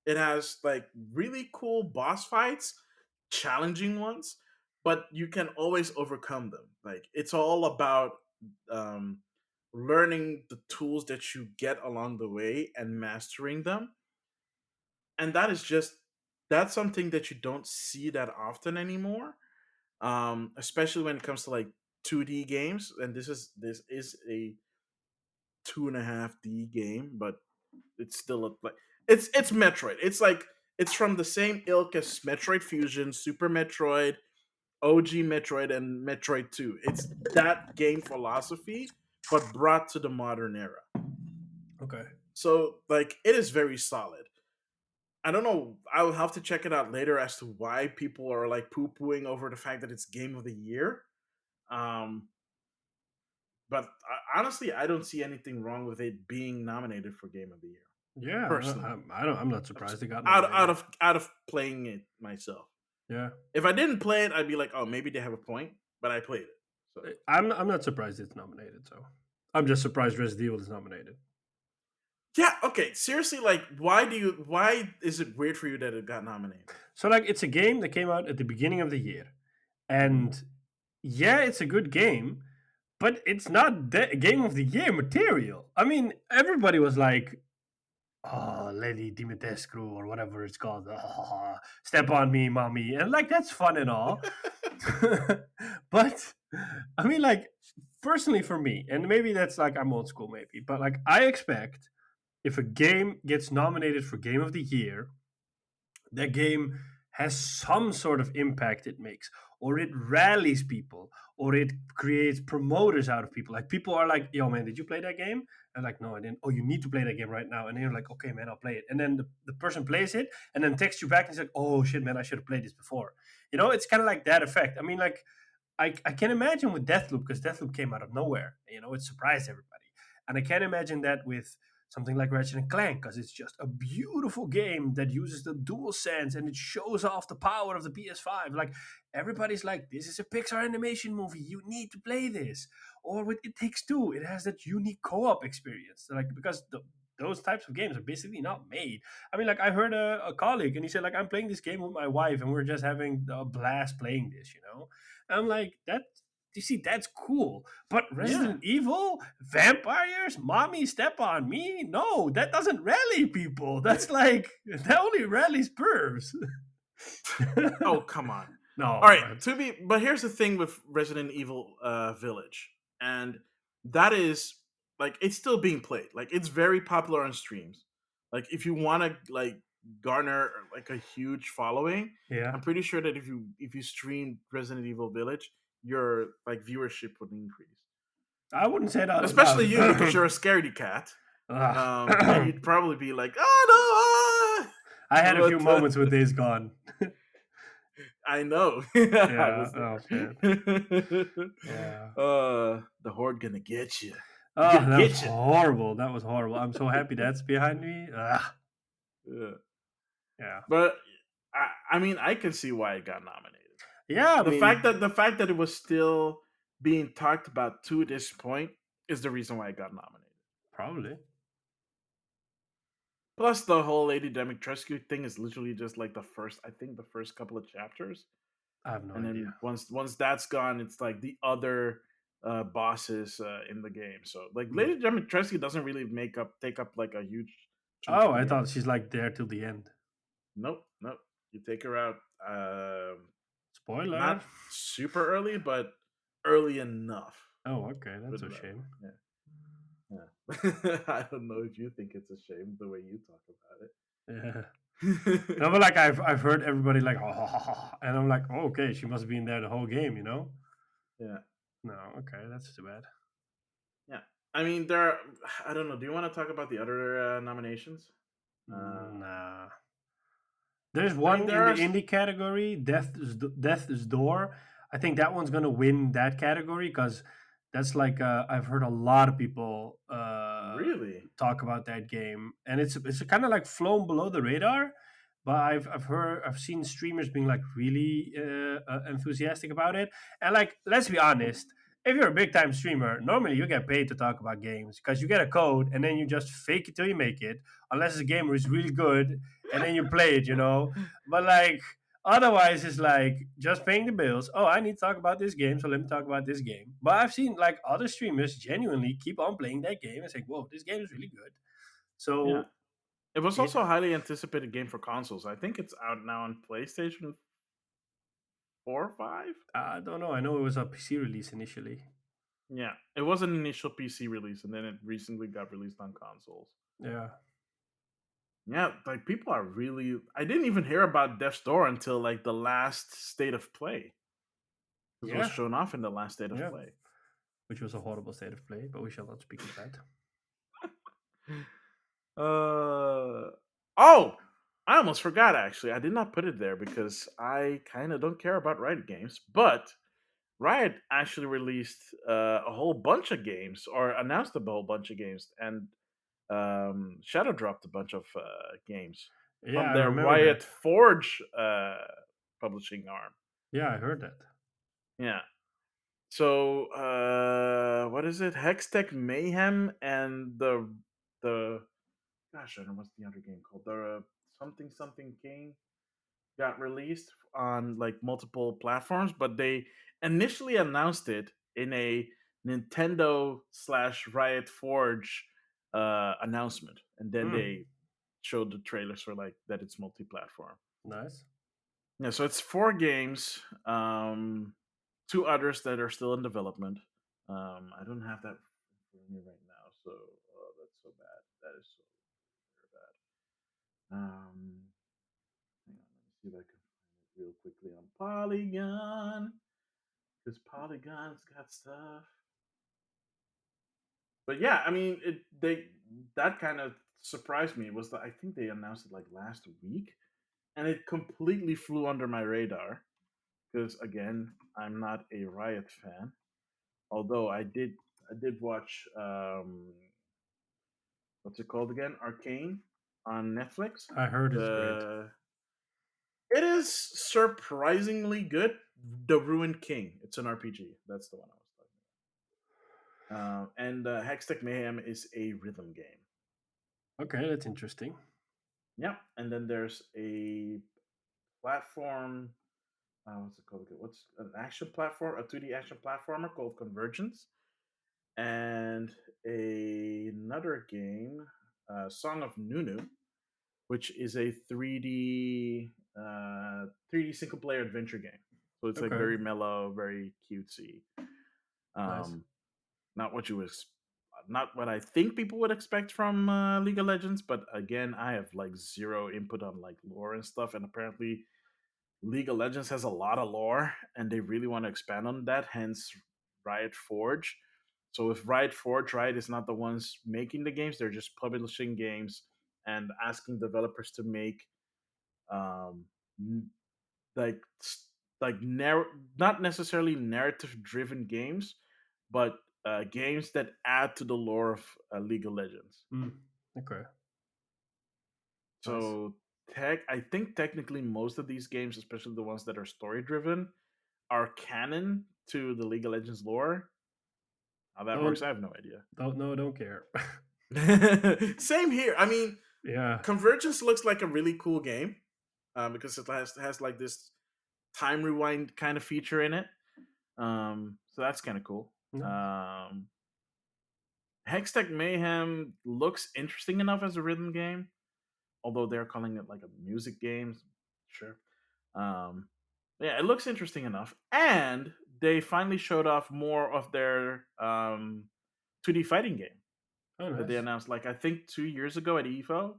It has like really cool boss fights, challenging ones, but you can always overcome them. Like it's all about um, learning the tools that you get along the way and mastering them. And that is just that's something that you don't see that often anymore. Especially when it comes to like 2D games. And this is a 2.5D game, but it's still like it's Metroid. It's like it's from the same ilk as Metroid Fusion, Super Metroid, OG Metroid, and Metroid 2. It's that game philosophy, but brought to the modern era. Okay. So like it is very solid. I don't know. I will have to check it out later as to why people are like poo pooing over the fact that it's Game of the Year. Um, but honestly, I don't see anything wrong with it being nominated for Game of the Year. Yeah. Personally, I don't. I'm not surprised it got out nominated. of out of playing it myself. Yeah. If I didn't play it, I'd be like, oh, maybe they have a point. But I played it, so I'm not surprised it's nominated. So I'm just surprised Resident Evil is nominated. yeah. Okay, seriously, like, why is it weird for you that it got nominated? So like, it's a game that came out at the beginning of the year, Hmm. and yeah, it's a good game, but it's not game of the year material. I mean, everybody was like, "Oh, Lady Dimitrescu or whatever it's called, step on me, mommy," and like that's fun and all. But I mean, like personally for me, and maybe that's like I'm old school, maybe, but like I expect if a game gets nominated for Game of the Year, that game has some sort of impact it makes, or it rallies people, or it creates promoters out of people. Like people are like, yo man, did you play that game? And like, no, I didn't. Oh, you need to play that game right now. And then you're like, okay man, I'll play it. And then the person plays it and then texts you back and says, oh shit man, I should have played this before. It's kind of like that effect. I mean, like I can imagine with Deathloop, because Deathloop came out of nowhere. It surprised everybody. And I can imagine that with something like Ratchet and Clank, because it's just a beautiful game that uses the dual sense and it shows off the power of the PS5. Like everybody's like, this is a Pixar animation movie. You need to play this. Or with It Takes Two, it has that unique co-op experience. Like because those types of games are basically not made. I mean, like I heard a colleague and he said, like, I'm playing this game with my wife and we're just having a blast playing this. I'm like, that you see, that's cool. But Yeah. Resident Evil, vampires, mommy, step on me? No, that doesn't rally people. That's like that only rallies pervs. Oh, come on. All No, right, but but here's the thing with Resident Evil Village, and that is like it's still being played. Like it's very popular on streams. Like if you want to like garner like a huge following, yeah, I'm pretty sure that if you stream Resident Evil Village, your like viewership would increase. I wouldn't say that out Especially loud. you because you're a scaredy cat, and Ah. you'd probably be like, "Oh no!" I had a few But moments with Days Gone. I know. I Yeah. was Oh there. man. Yeah. The horde gonna get you. Oh, that was Get it. horrible. That was horrible. I'm so happy that's behind me. Ugh. Yeah. Yeah. But I mean, I can see why it got nominated. Yeah, I mean, The fact that it was still being talked about to this point is the reason why it got nominated. probably. Plus, the whole Lady Dimitrescu thing is literally just like I think the first couple of chapters, I have no and idea. then once that's gone, it's like the other bosses in the game. So, like Mm. Lady Dimitrescu doesn't really take up like a huge chunk Oh, of the I game. thought she's like there till the end. Nope, nope. You take her out, Spoiler. not super early, but early enough. Oh, okay. Put That's it a that way. shame. Yeah. I don't know if you think it's a shame the way you talk Yeah. about No, but like I've heard everybody like, oh, and I'm like, oh, okay, she must have been there the whole game, you know? it. Yeah. No, okay, that's too bad. Yeah. I mean, there are, I don't know. Do you want to talk about the other nominations? Nah. There's I mean, one in the indie category, Death's Door. I think that one's gonna win that category because that's like I've heard a lot of people really? talk about that game, and it's kind of like flown below the radar. But I've seen streamers being like really enthusiastic about it, and like let's be honest, if you're a big time streamer, normally you get paid to talk about games because you get a code and then you just fake it till you make it, unless the gamer is really good and then you play it, you know. But like otherwise, it's like just paying the bills. Oh, I need to talk about this game, so let me talk about this game. But I've seen like other streamers genuinely keep on playing that game and say, "Whoa, this game is really good." Yeah. So It was yeah, also a highly anticipated game for consoles. I think it's out now on PlayStation 4 or 5. I don't know. I know it was a PC release initially. Yeah. It was an initial PC release and then it recently got released on consoles. Yeah, Yeah, like people are really. I didn't even hear about Death's Door until like the last state of play. This was yeah, shown off in the last state of yeah. play. Which was a horrible state of play, but we shall not speak of that. Uh oh, I almost forgot. Actually, I did not put it there because I kind of don't care about Riot games. But Riot actually released a whole bunch of games or announced a whole bunch of games and shadow dropped a bunch of games Yeah, from I their remember Riot that. Forge publishing arm. Yeah, I heard that. Yeah. So what is it? Hextech Mayhem and the gosh, I don't know what's the other game called. The something something King got released on like multiple platforms, but they initially announced it in a Nintendo slash Riot Forge announcement, and then Hmm, they showed the trailers for like that it's multi-platform. nice. Yeah, so it's four games, two others that are still in development. I don't have that for me right now, so oh, that's so bad. That is so very bad. Hang on, let me see if I can find it real quickly on Polygon because Polygon's got stuff. But yeah, I mean, they that kind of surprised me. Was that I think they announced it like last week, and it completely flew under my radar because again, I'm not a Riot fan. Although I did watch what's it called again? Arcane on Netflix. I heard it's great. The It is surprisingly good. The Ruined King. It's an RPG. That's the one I was talking and Hextech Mayhem is a rhythm game. Okay, that's interesting. Yeah, and then there's a platform. What's it called? What's an action platform? A 2D action platformer called Convergence, and another game, Song of Nunu, which is a 3D single player adventure game. So it's like Okay, very mellow, very cutesy. nice. Um, not what you was, not what I think people would expect from League of Legends. But again, I have like zero input on like lore and stuff, and apparently League of Legends has a lot of lore, and they really want to expand on that. Hence, Riot Forge. So if Riot Forge, Riot is not the ones making the games; they're just publishing games and asking developers to make um, like not necessarily narrative driven games, but games that add to the lore of League of Legends. Mm. Okay. Nice. So I think technically most of these games, especially the ones that are story driven, are canon to the League of Legends lore. How that works, Don't I have no idea. don't know. Don't care. Same here. I mean, Yeah. Convergence looks like a really cool game because it has like this time rewind kind of feature in it. So that's kind of cool. Nice. Hextech Mayhem looks interesting enough as a rhythm game, although they're calling it like a music game. Sure. Um, yeah, it looks interesting enough, and they finally showed off more of their 2D fighting game Oh, that they nice. announced. Like I think 2 years ago at EFO,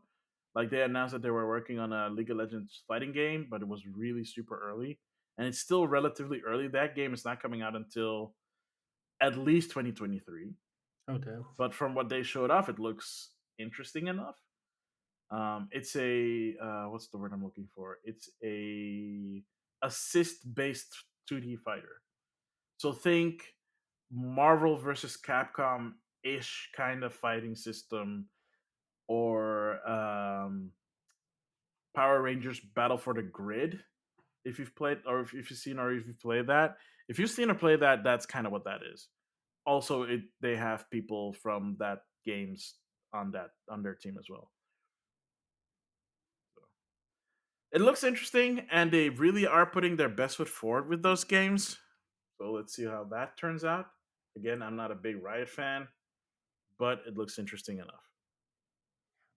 like they announced that they were working on a League of Legends fighting game, but it was really super early, and it's still relatively early. That game is not coming out until at least 2023. Oh, damn. But from what they showed off, it looks interesting enough. It's a what's the word I'm looking for? It's a assist based 2D fighter. So think Marvel versus Capcom ish kind of fighting system, or Power Rangers Battle for the Grid. If you've played, or if you've seen, or if you've played that, if you've seen or played that, that's kind of what that is. Also, they have people from that games on their team as well. So it looks interesting, and they really are putting their best foot forward with those games. So let's see how that turns out. Again, I'm not a big Riot fan, but it looks interesting enough.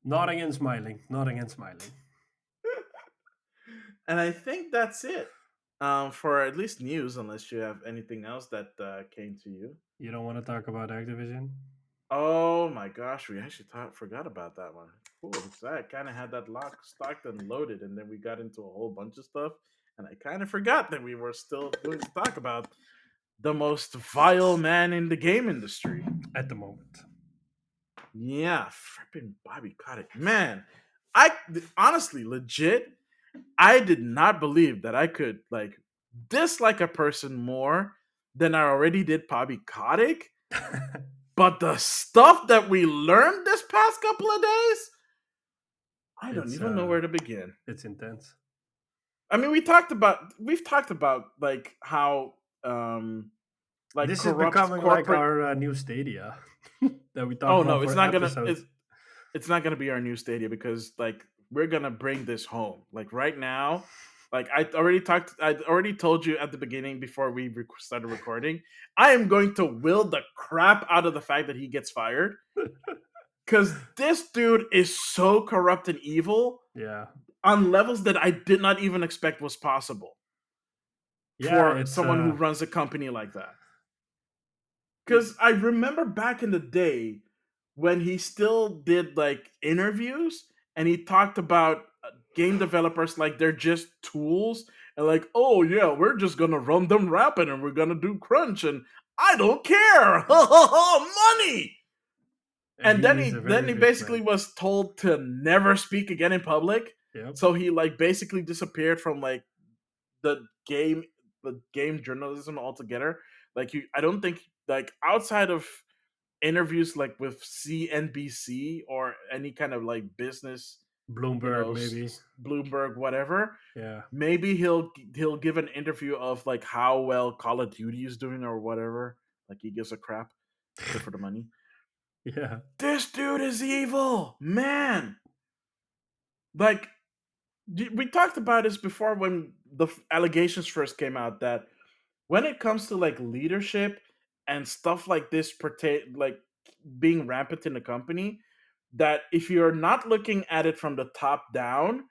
Nodding and smiling. Nodding and smiling. And I think that's it for at least news, unless you have anything else that came to you. You don't want to talk about Activision? Oh my gosh, we actually forgot about that one. Cool, because I kind of had that lock stocked and loaded, and then we got into a whole bunch of stuff, and I kind of forgot that we were still going to talk about the most vile man in the game industry. At the moment. Yeah, frippin' Bobby Kotick. Man, I honestly, legit, I did not believe that I could like dislike a person more than I already did Bobby Kotick. But the stuff that we learned this past couple of days, I don't it's even know where to begin. it's intense. I mean, we've talked about like how like This is corrupt becoming like corporate. our new Stadia that we talk Oh about no, for episodes. it's not gonna be our new Stadia because like we're gonna bring this home. Like right now, like I already told you at the beginning before we started recording. I am going to will the crap out of the fact that he gets fired because this dude is so corrupt and evil Yeah, on levels that I did not even expect was possible yeah. for It's someone who runs a company like that. it, Because I remember back in the day when he still did like interviews and he talked about game developers like they're just tools and like, oh yeah, we're just gonna run them rapid and we're gonna do crunch and I don't care. Money. And he is a then very he rich basically man. was told to never speak again in public. Yep. So he like basically disappeared from like the game journalism altogether. Like I don't think like outside of interviews like with CNBC or any kind of like business, Bloomberg, maybe. Bloomberg, whatever. Yeah. Maybe he'll give an interview of like how well Call of Duty is doing or whatever. Like he gives a crap except for the money. Yeah. This dude is evil, man. Like we talked about this before when the allegations first came out that when it comes to like leadership and stuff like this pertain like being rampant in the company, that if you're not looking at it from the top down,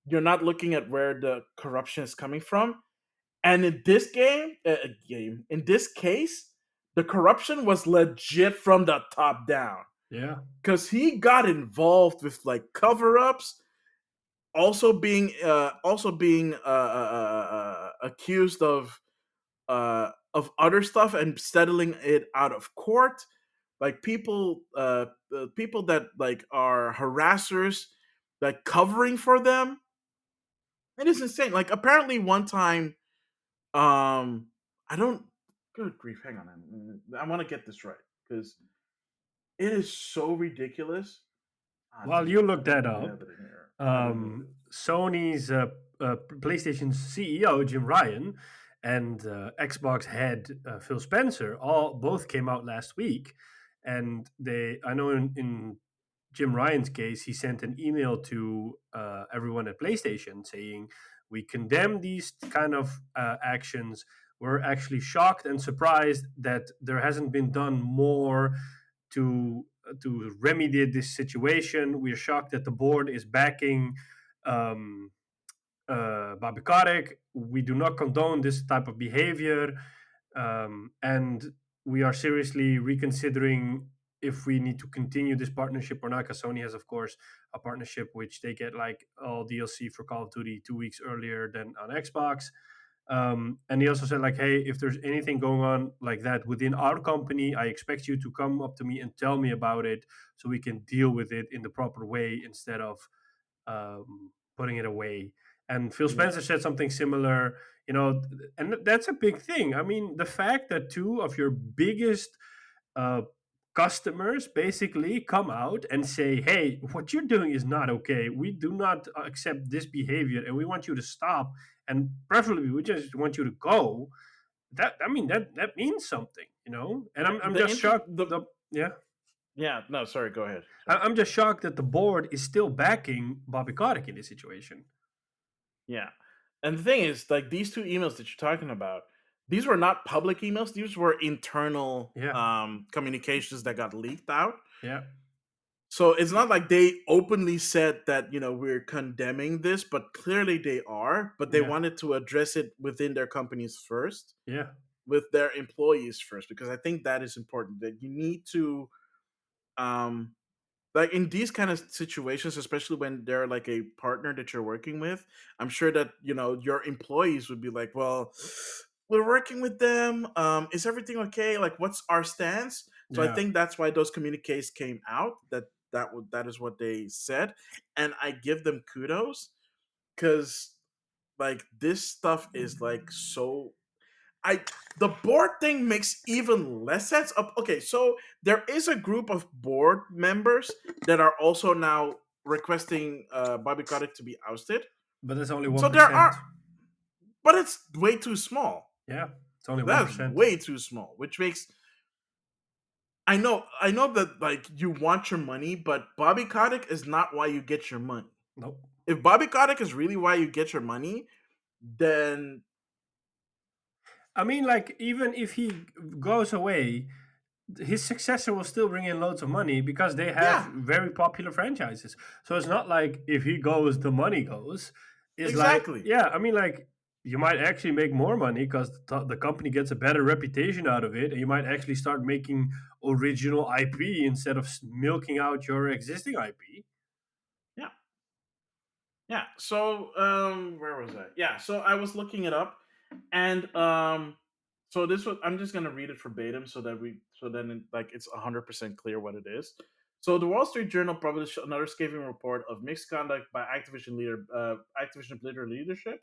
you're not looking at where the corruption is coming from. And in this in this case, the corruption was legit from the top down Yeah. because he got involved with like cover-ups, also being accused of other stuff and settling it out of court, like people that like are harassers, like covering for them. It is insane. Like apparently one time, I don't. Good grief! Hang on, I want to get this right because it is so ridiculous. Ah, While dang you it! look that I do have up, it in here. I do have it. Sony's PlayStation CEO Jim Ryan and Xbox head Phil Spencer all both came out last week, and they I know in Jim Ryan's case, he sent an email to everyone at PlayStation saying, "We condemn these kind of actions. We're actually shocked and surprised that there hasn't been done more to remedy this situation. We're shocked that the board is backing um, Bobby Kotick. We do not condone this type of behavior, and we are seriously reconsidering if we need to continue this partnership or not. Because Sony has, of course, a partnership which they get like all DLC for Call of Duty 2 weeks earlier than on Xbox. And he also said, like, hey, if there's anything going on like that within our company, I expect you to come up to me and tell me about it so we can deal with it in the proper way instead of putting it away. And Phil Yeah, Spencer said something similar, and that's a big thing. I mean, the fact that two of your biggest uh, customers basically come out and say, hey, what you're doing is not okay. We do not accept this behavior and we want you to stop. And preferably, we just want you to go. That means something, And yeah. I'm just shocked. The Yeah. yeah. No, sorry. Go ahead. Sorry. I'm just shocked that the board is still backing Bobby Kotick in this situation. Yeah. And the thing is, like these two emails that you're talking about, these were not public emails. These were internal Yeah. communications that got leaked out. Yeah. So it's not like they openly said that, we're condemning this, but clearly they are. But they Yeah. wanted to address it within their companies first, Yeah. with their employees first, because I think that is important. That you need to, um, like in these kind of situations, especially when they're like a partner that you're working with, I'm sure that your employees would be like, well, we're working with them, is everything okay, like what's our stance? So I Yeah. think that's why those communiques came out, that is what they said. And I give them kudos because like this stuff is like so I the board thing makes even less sense. Okay, so there is a group of board members that are also now requesting Bobby Kotick to be ousted. But that's only So there are, 1%. but it's way too small. Yeah. It's only That's 1%. way too small, which makes I know that like you want your money, but Bobby Kotick is not why you get your money. Nope. If Bobby Kotick is really why you get your money, then I mean, like, even if he goes away, his successor will still bring in loads of money because they have yeah, very popular franchises. So it's not like if he goes, the money goes. It's like, exactly. yeah, I mean, like, you might actually make more money because the company gets a better reputation out of it. And you might actually start making original IP instead of milking out your existing IP. Yeah. Yeah. So where was I? Yeah, so I was looking it up, and so this was I'm just gonna read it verbatim so that like it's 100% clear what it is. So the Wall Street Journal published another scathing report of misconduct by Activision Blizzard leadership.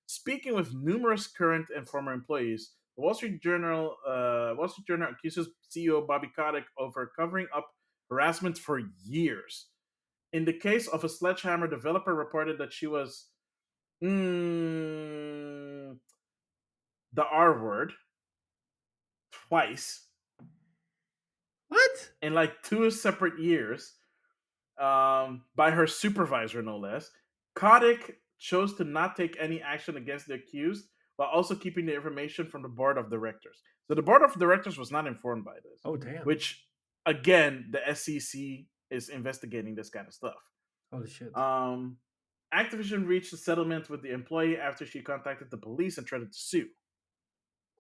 Speaking with numerous current and former employees, the Wall Street Journal accuses CEO Bobby Kotick over covering up harassment for years. In the case of a Sledgehammer, developer reported that she was mm, the R word twice What? in like two separate years, by her supervisor, no less. Kotick chose to not take any action against the accused while also keeping the information from the board of directors. So the board of directors was not informed by this, Oh, damn. which, again, the SEC is investigating this kind of stuff. Holy shit. Um, Activision reached a settlement with the employee after she contacted the police and threatened to sue.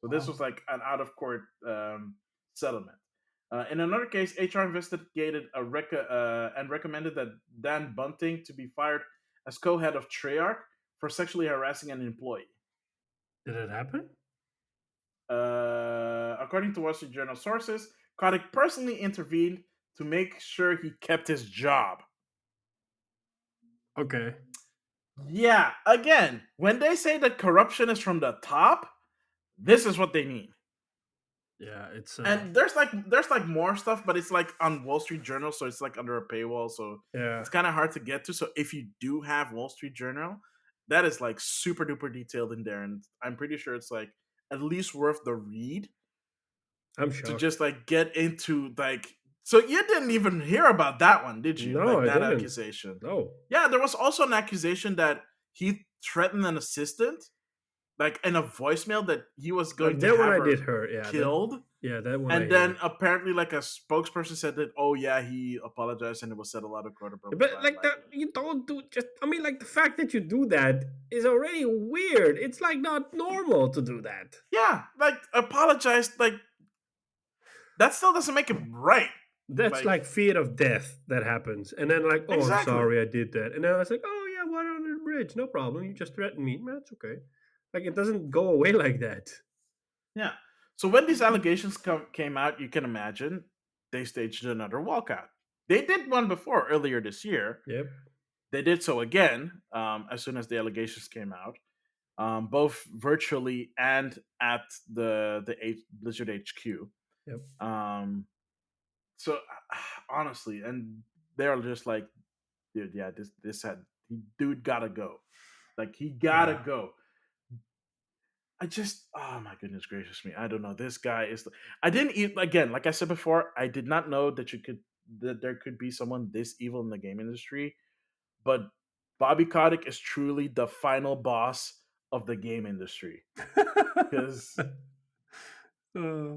So this Wow. was like an out of court settlement. In another case, HR investigated and recommended that Dan Bunting to be fired as co-head of Treyarch for sexually harassing an employee. Did it happen? According to Wall Street Journal sources, Kotick personally intervened to make sure he kept his job. Okay. Yeah, again, when they say that corruption is from the top, this is what they mean. Yeah, it's And there's like more stuff, but it's like on Wall Street Journal, so it's like under a paywall, so yeah, it's kind of hard to get to. So if you do have Wall Street Journal, that is like super duper detailed in there, and I'm pretty sure it's like at least worth the read I'm to shocked. just like get into like. So you didn't even hear about that one, did you? No, Like I that didn't. accusation? No, Yeah, there was also an accusation that he threatened an assistant, like in a voicemail that he was going to that one have I her did hear. Yeah, killed. that one I And then hear. apparently, like a spokesperson said that, oh yeah, he apologized and it was said a lot of quote, blah blah But blah. like that, you don't do just. I mean, like the fact that you do that is already weird. It's like not normal to do that. Yeah, like apologize, like that still doesn't make it right. That's Like like fear of death that happens, and then like, oh, I'm exactly. sorry, I did that, and then I was like, oh yeah, water under the bridge, no problem. You just threatened me. That's okay. Like it doesn't go away like that. Yeah. So when these allegations came out, you can imagine they staged another walkout. They did one before earlier this year. Yep. They did so again as soon as the allegations came out, both virtually and at the Blizzard HQ. Yep. Um, so honestly, and they're just like, dude, yeah, this had dude gotta go, like he gotta Yeah. go. I just, oh my goodness gracious me, I don't know. This guy is. I didn't eat again, like I said before. I did not know that there could be someone this evil in the game industry, but Bobby Kotick is truly the final boss of the game industry because Uh,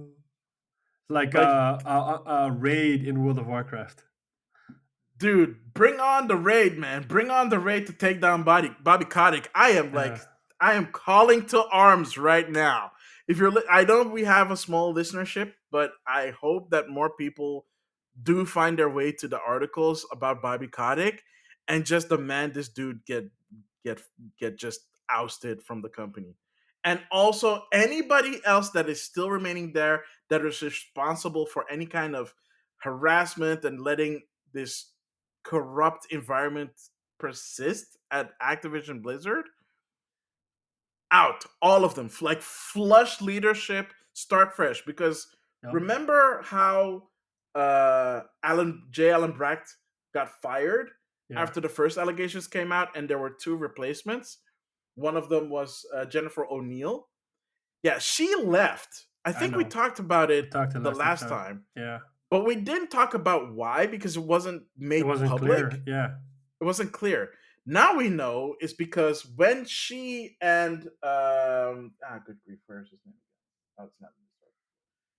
like like a raid in World of Warcraft. dude, bring on the raid, man. Bring on the raid to take down Bobby Kotick. Yeah. I am calling to arms right now. If you're, I know we have a small listenership, but I hope that more people do find their way to the articles about Bobby Kotick and just demand this dude get get just ousted from the company. And also anybody else that is still remaining there that is responsible for any kind of harassment and letting this corrupt environment persist at Activision Blizzard, out all of them, like flush leadership, start fresh. Because Yep. remember how Alan Bracht got fired Yeah. after the first allegations came out, and there were two replacements. One of them was Jennifer O'Neill. Yeah, she left. I I think we know. talked about We it talked the the last last episode. time, Yeah. but we didn't talk about why because it wasn't It made wasn't clear. public. Yeah. It wasn't clear. Now we know is because when she and good grief, where's his name? Oh, it's not.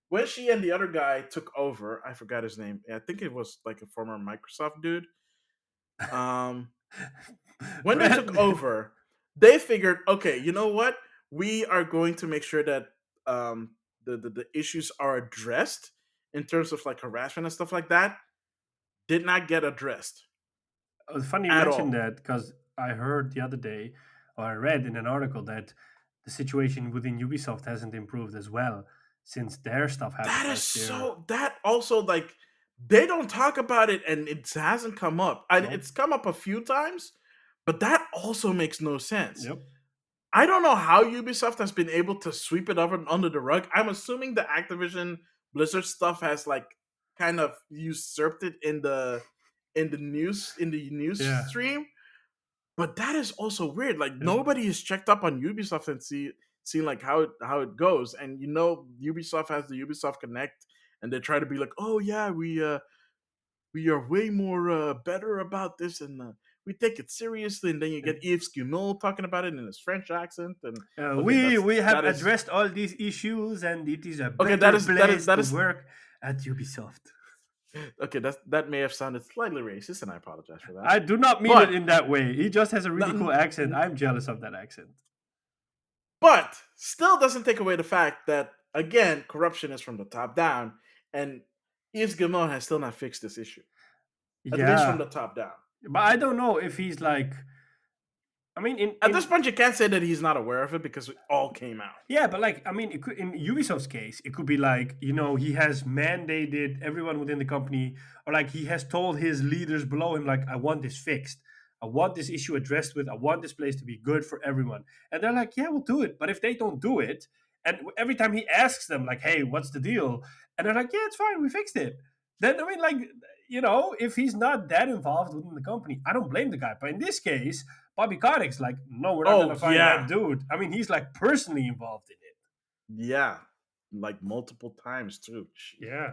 When she and the other guy took over, I forgot his name. I think it was like a former Microsoft dude. Um, when they took Brand. over, they figured, okay, you know what? We are going to make sure that the issues are addressed in terms of like harassment and stuff like that. Did not get addressed It's funny you at mentioned all. that because I heard the other day, or I read in an article that the situation within Ubisoft hasn't improved as well since their stuff happened That is last year. so. That also like they don't talk about it, and it hasn't come up. Nope. It's come up a few times, but that also makes no sense. Yep. I don't know how Ubisoft has been able to sweep it up and under the rug. I'm assuming the Activision Blizzard stuff has like kind of usurped it in the news Yeah. stream. But that is also weird. Like Yep. nobody has checked up on Ubisoft and seen like how it goes. And you know, Ubisoft has the Ubisoft Connect, and they try to be like, oh yeah, we are way more better about this, and we take it seriously. And then you get Yves Guillemot talking about it in his French accent, and okay, We have that is addressed all these issues, and it is a okay. better place That to is work at Ubisoft. okay. That may have sounded slightly racist, and I apologize for that. I do not mean it But in that way. He just has a really cool n- accent. I'm jealous of that accent. But still doesn't take away the fact that again, corruption is from the top down, and Yves Guillemot has still not fixed this issue, at least from Yeah, the top down. but I don't know if he's like. I mean, At this point, you can't say that he's not aware of it because it all came out. yeah, but like I mean, it could, in Ubisoft's case, it could be like he has mandated everyone within the company, or like he has told his leaders below him, like I want this fixed, I want this issue addressed with, I want this place to be good for everyone, and they're like, yeah, we'll do it. But if they don't do it, And every time he asks them, like, "Hey, what's the deal?" and they're like, "Yeah, it's fine, we fixed it." Then I mean, like, if he's not that involved within the company, I don't blame the guy. But in this case, Bobby Kotick's like, "No, we're not Oh gonna fire that yeah, dude." I mean, he's like personally involved in it. yeah, like multiple times too. Jeez, Yeah.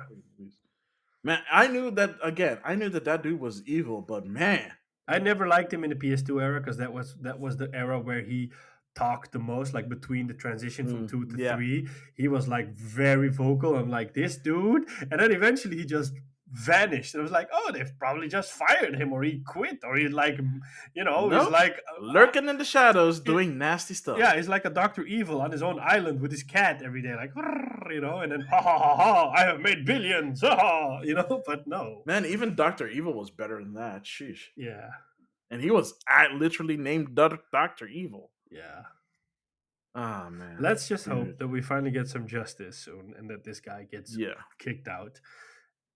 man, I knew that again. I knew that that dude was evil, but man, I never liked him in the PS2 era because that was the era where he talked the most, like between the transition from two to yeah, three. He was like very vocal. I'm like, this dude, and then eventually he just vanished. I was like, oh, they've probably just fired him, or he quit, or he's like, he's nope, like, lurking in the shadows, doing nasty yeah, stuff. he's like a Doctor Evil on his own island with his cat every day, like, and then ha ha ha ha, I have made billions, ha ha, but no, Man, even Doctor Evil was better than that. Sheesh, yeah, and he was literally named Doctor Evil. yeah. Ah man, Let's just hope dude. that we finally get some justice soon and that this guy gets Yeah. kicked out.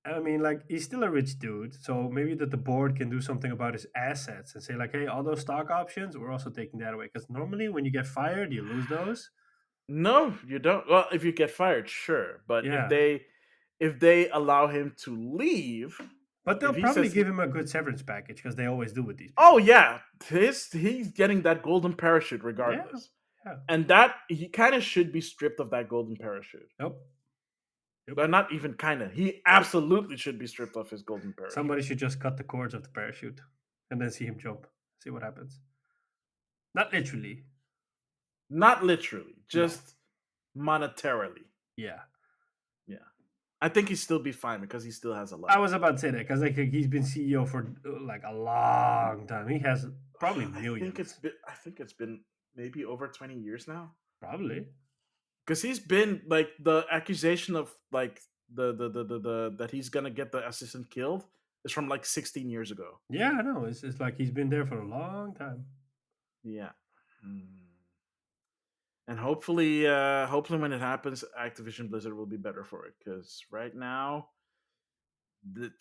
I mean, like, he's still a rich dude, so maybe that the board can do something about his assets and say, like, hey, all those stock options, we're also taking that away. Because normally when you get fired, you lose those. No, you don't. Well, if you get fired, sure. But Yeah. if they allow him to leave, But they'll if he probably says, give him a good severance package because they always do with these "Oh people. yeah, he's getting that golden parachute Yeah. regardless," Yeah. and that he kind of should be stripped of that golden parachute. Nope. Yep. But not even kind of. He absolutely should be stripped of his golden parachute. Somebody should just cut the cords of the parachute and then see him jump. See what happens. Not literally. Not literally, No. just monetarily. Yeah. Yeah, I think he'd still be fine because he still has a I lot. was about to say that because like he's been CEO for like a long time. He has probably millions. I think it's been maybe over 20 years now. Probably. Because he's been like the accusation of like the that he's gonna get the assistant killed is from like 16 years ago. Yeah, I know. It's like he's been there for a long time. Yeah. And hopefully when it happens, Activision Blizzard will be better for it. Because right now, the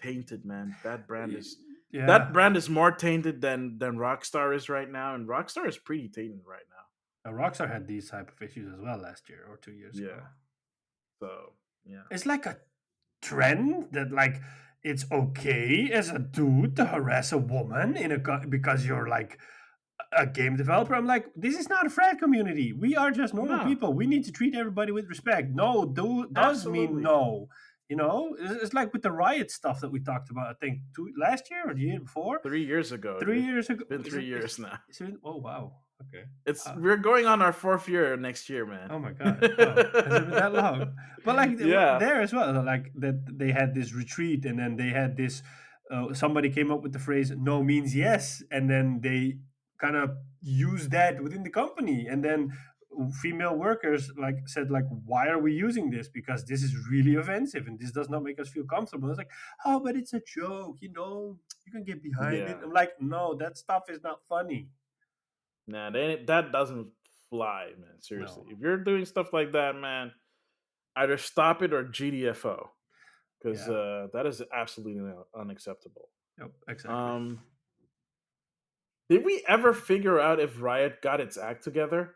tainted, man. Yeah. That brand is more tainted than Rockstar is right now, and Rockstar is pretty tainted right now. Rockstar had these type of issues as well last year or 2 years ago. So yeah. It's like a trend that like it's okay as a dude to harass a woman because you're like a game developer. I'm like, this is not a frat community. We are just normal No. people. We need to treat everybody with respect. No, does mean Absolutely. no. It's like with the riot stuff that we talked about. I think last year or the year before. 3 years ago. 3 years ago. It's been 3 years now. Oh wow. Okay. We're going on our 4th year next year, man. Oh my god! Wow. Has it been that long? But like Yeah. there as well, like that they had this retreat, and then they had this. Somebody came up with the phrase "no means yes," and then they kind of used that within the company, and then female workers like said like, "Why are we using this? Because this is really offensive, and this does not make us feel comfortable." It's like, "Oh, but it's a joke, you can get behind it." I'm like, "No, that stuff is not funny." Nah, that doesn't fly, man. Seriously. No. If you're doing stuff like that, man, either stop it or GDFO. Because that is absolutely unacceptable. Yep, exactly. Did we ever figure out if Riot got its act together?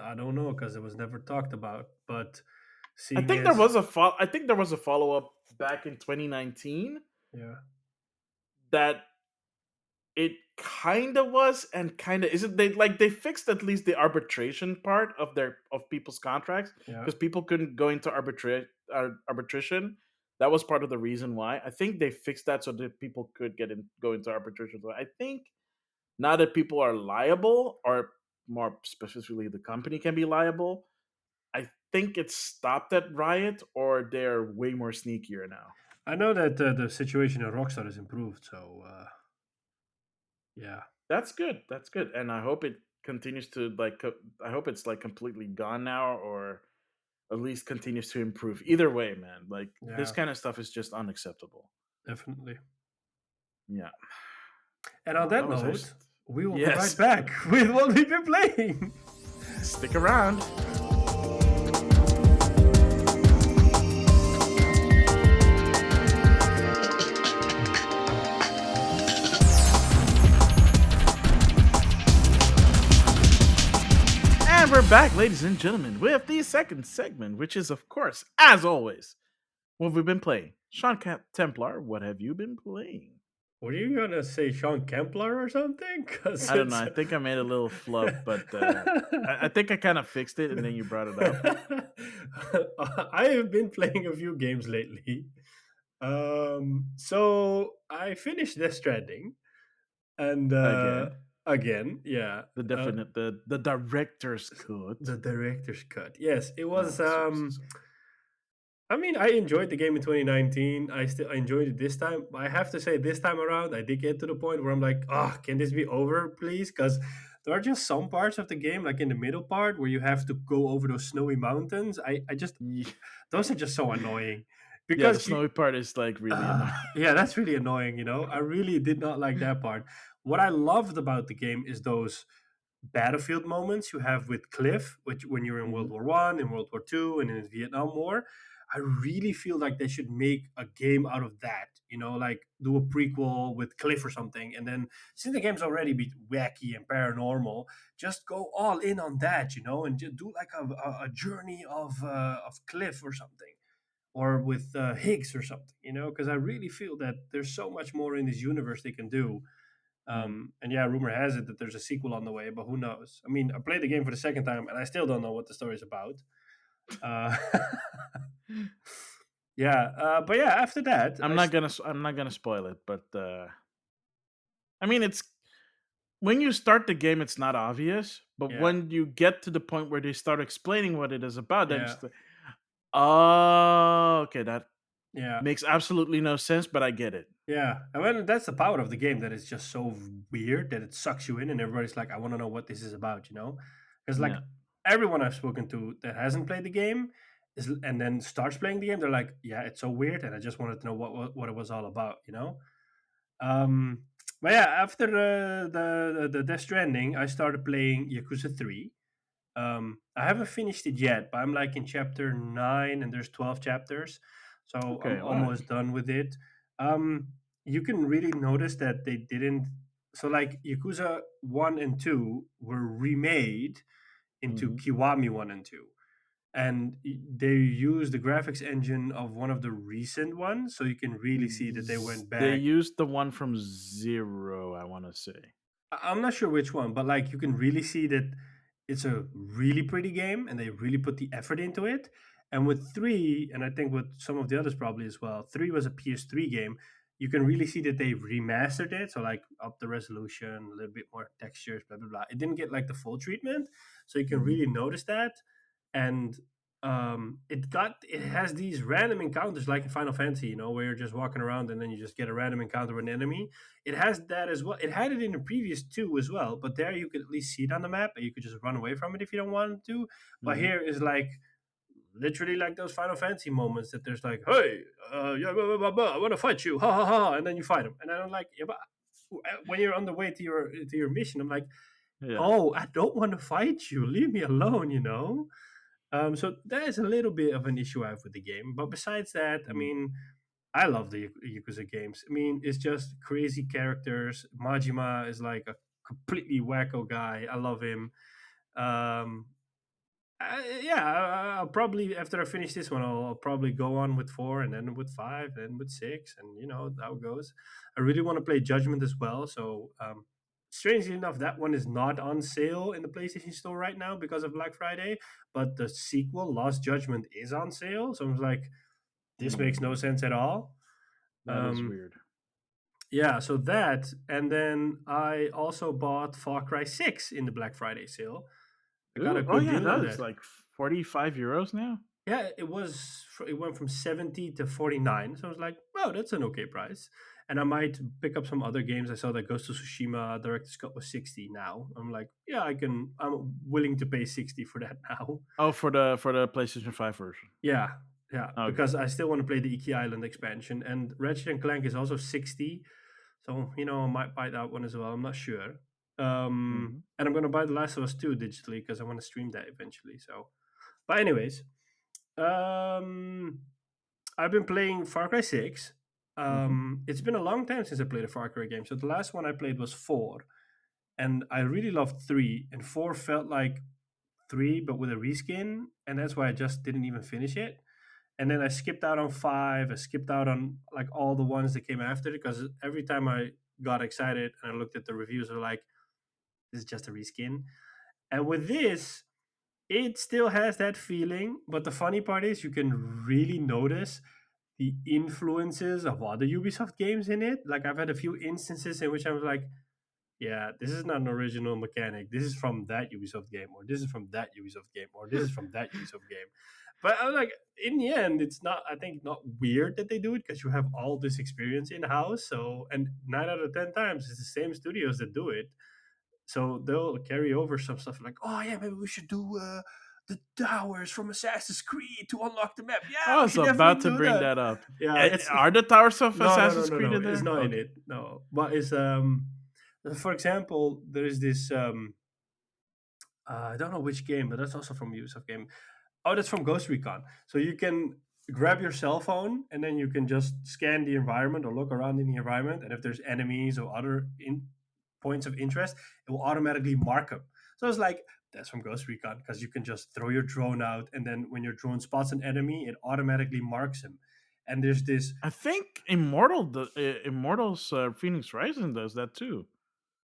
I don't know because it was never talked about. But I think there was a follow up back in 2019. Yeah. That it kind of was and kind of isn't. They fixed at least the arbitration part of people's contracts because people couldn't go into arbitration. That was part of the reason why. I think they fixed that so that people could go into arbitration. So I think now that people are liable, or more specifically, the company can be liable. I think it's stopped at Riot, or they're way more sneakier now. I know that the situation at Rockstar has improved, so yeah, that's good. That's good, and I hope it continues to I hope it's like completely gone now, or at least continues to improve. Either way, man, like this kind of stuff is just unacceptable. Definitely. Yeah. And on that note, we will be right back with what we've been playing. Stick around. we're back, ladies and gentlemen, with the second segment, which is, of course, as always, what we've been playing. Sean Templar, what have you been playing? Were you gonna say Sean Kempler or something? Because I don't know. it's. I think I made a little flub, but I think I kind of fixed it, and then you brought it up I have been playing a few games lately. So I finished Death Stranding, and again. again, yeah, The definite, the director's cut. the director's cut. Yes, it was. Oh, seriously, sorry. I mean, I enjoyed the game in 2019. I enjoyed it this time. I have to say, this time around, I did get to the point where I'm like, oh, can this be over, please? Because there are just some parts of the game, like in the middle part, where you have to go over those snowy mountains. I just, Ye- those are just so annoying. Yeah, the Because you, snowy part is like really annoying. yeah, that's really annoying, you know? I really did not like that part. What I loved about the game is those battlefield moments you have with Cliff, which when you're in World Hmm. War One, in World War Two, and in the Vietnam War. I really feel like they should make a game out of that. You know, like do a prequel with Cliff or something, and then since the game's already be wacky and paranormal, just go all in on that. You know, and just do like a journey of Cliff or something, or with Higgs or something. You know, because I really feel that there's so much more in this universe they can do. Mm. And yeah, rumor has it that there's a sequel on the way, but who knows? I mean, I played the game for the second time, and I still don't know what the story is about. Uh, yeah, but yeah, after that, I'm not gonna spoil it, but I mean, it's when you start the game, it's not obvious, but yeah, when you get to the point where they start explaining what it is about, then yeah, just like, oh, okay, that yeah, makes absolutely no sense, but I get it. yeah. And when that's the power of the game, that it's just so weird that it sucks you in, and everybody's like, "I want to know what this is about," you know? Because like Yeah. everyone I've spoken to that hasn't played the game is, and then starts playing the game, they're like, "Yeah, it's so weird," and I just wanted to know what it was all about, you know? Um, but yeah, after the Death Stranding, I started playing Yakuza 3. I haven't finished it yet, but I'm like in chapter 9 and there's 12 chapters. So Okay. I'm Wow. almost done with it. Um, you can really notice that they didn't. So, like, Yakuza 1 and 2 were remade into Hmm. Kiwami 1 and 2. And they use the graphics engine of one of the recent ones. So you can really see that they went They back. used the one from Zero, I want to say. I'm not sure which one, but like you can really see that it's a really pretty game and they really put the effort into it. And with three, and I think with some of the others probably as well, three was a PS3 game. You can really see that they remastered it. So like up the resolution, a little bit more textures, blah blah blah. It didn't get like the full treatment. So you can Hmm. really notice that. And it has these random encounters like in Final Fantasy, you know, where you're just walking around and then you just get a random encounter with an enemy. It has that as well. It had it in the previous two as well, but there you could at least see it on the map and you could just run away from it if you don't want to. But Hmm. here is like literally like those Final Fantasy moments that there's like, hey, yeah, blah, blah, blah, blah, I want to fight you, ha ha ha, and then you fight them, and I'm like, yeah, but when you're on the way to your mission, I'm like, Yeah. oh, I don't want to fight you, leave me alone, you know. So that is a little bit of an issue I have with the game, but besides that, I Mm. mean, I love the Yakuza games. I mean, it's just crazy characters. Majima is like a completely wacko guy. I love him. Um, yeah, I'll probably after I finish this one, I'll probably go on with four, and then with five, and with six, and you know how it goes. I really want to play Judgment as well. So, strangely enough, that one is not on sale in the PlayStation Store right now because of Black Friday. But the sequel, Lost Judgment, is on sale. So I was like, this makes no Mm. sense at all. That is Um, weird. yeah, so that, and then I also bought Far Cry 6 in the Black Friday sale. I got a Ooh, oh good yeah, deal on that is that. like 45 euros now. Yeah, it went from 70 to 49. So I was like, wow, that's an okay price. And I might pick up some other games. I saw that Ghost of Tsushima Director's Cut was 60 now. I'm like, yeah, I'm willing to pay 60 for that now. Oh, for the PlayStation 5 version. Yeah, yeah, Okay. because I still want to play the Iki Island expansion. And Ratchet and Clank is also 60. So, you know, I might buy that one as well. I'm not sure. Hmm. And I'm going to buy The Last of Us 2 digitally because I want to stream that eventually. So, but anyways, um, I've been playing Far Cry 6. Hmm. It's been a long time since I played a Far Cry game. So the last one I played was 4. And I really loved 3. And 4 felt like 3, but with a reskin, and that's why I just didn't even finish it. And then I skipped out on 5. I skipped out on like all the ones that came after it because every time I got excited and I looked at the reviews, they're like, "This is just a reskin." And with this, it still has that feeling, but the funny part is you can really notice the influences of other Ubisoft games in it. Like I've had a few instances in which I was like, yeah, this is not an original mechanic. This is from that Ubisoft game, or this is from that Ubisoft game, or this is from that Ubisoft game. But I'm like, in the end, it's not. I think not weird that they do it because you have all this experience in house. So, and 9 out of 10 times, it's the same studios that do it. So they'll carry over some stuff like, oh yeah, maybe we should do the towers from Assassin's Creed to unlock the map. I Yeah, we was should definitely about to do bring that. that up. Yeah, it's Are the Towers of Assassin's Creed no. in It's there? not in Okay. it. No, but it's for example, there is this I don't know which game, but that's also from Ubisoft game. Oh, that's from Ghost Recon. So you can grab your cell phone and then you can just scan the environment or look around in the environment, and if there's enemies or other points of interest, it will automatically mark them. So it's like that's from Ghost Recon because you can just throw your drone out, and then when your drone spots an enemy, it automatically marks him. And there's this I think Immortals Phoenix Rising does that too.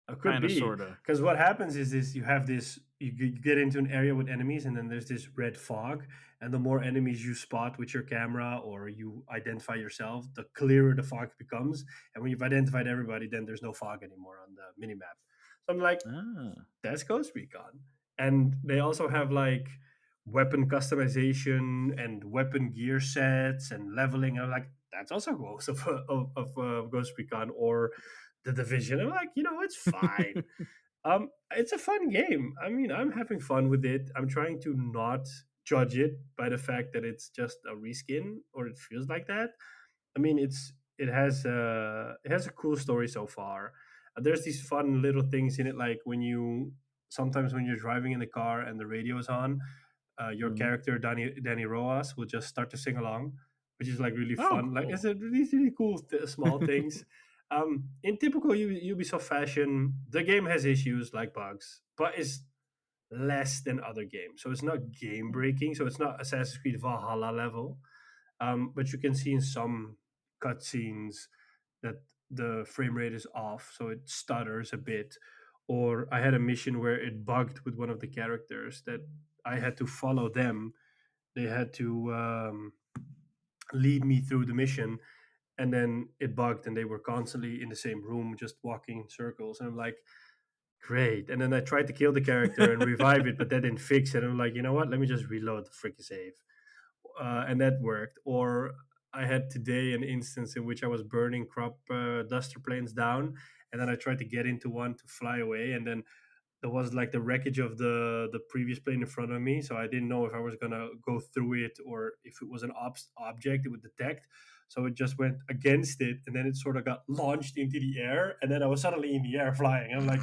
Could Kind of, be sort of. because what happens is this: you have this, you get into an area with enemies, and then there's this red fog. And the more enemies you spot with your camera or you identify yourself, the clearer the fog becomes. And when you've identified everybody, then there's no fog anymore on the mini map. So I'm like, Ah. that's Ghost Recon. And they also have like weapon customization and weapon gear sets and leveling. I'm like, that's also Ghost of Ghost Recon or the Division. I'm like, it's fine. It's a fun game. I mean, I'm having fun with it. I'm trying to not judge it by the fact that it's just a reskin or it feels like that. I mean, it has a cool story so far. There's these fun little things in it, like when you sometimes when you're driving in the car and the radio is on, your Mhm. character Danny Roas will just start to sing along, which is like really Oh, fun. Like it's cool. a really cool small things. In typical Ubisoft fashion, the game has issues like bugs, but it's less than other games. So it's not game breaking. So it's not Assassin's Creed Valhalla level. But you can see in some cutscenes that the frame rate is off, so it stutters a bit. Or I had a mission where it bugged with one of the characters that I had to follow them. They had to lead me through the mission, and then it bugged, and they were constantly in the same room, just walking in circles. And I'm like, great. And then I tried to kill the character and revive it, but that didn't fix it. I'm like, you know what? Let me just reload the freaking save. And that worked. Or I had today an instance in which I was burning crop duster planes down, and then I tried to get into one to fly away, and then there was like the wreckage of the previous plane in front of me, so I didn't know if I was gonna go through it or if it was an object it would detect. So it just went against it, and then it sort of got launched into the air, and then I was suddenly in the air flying. I'm like,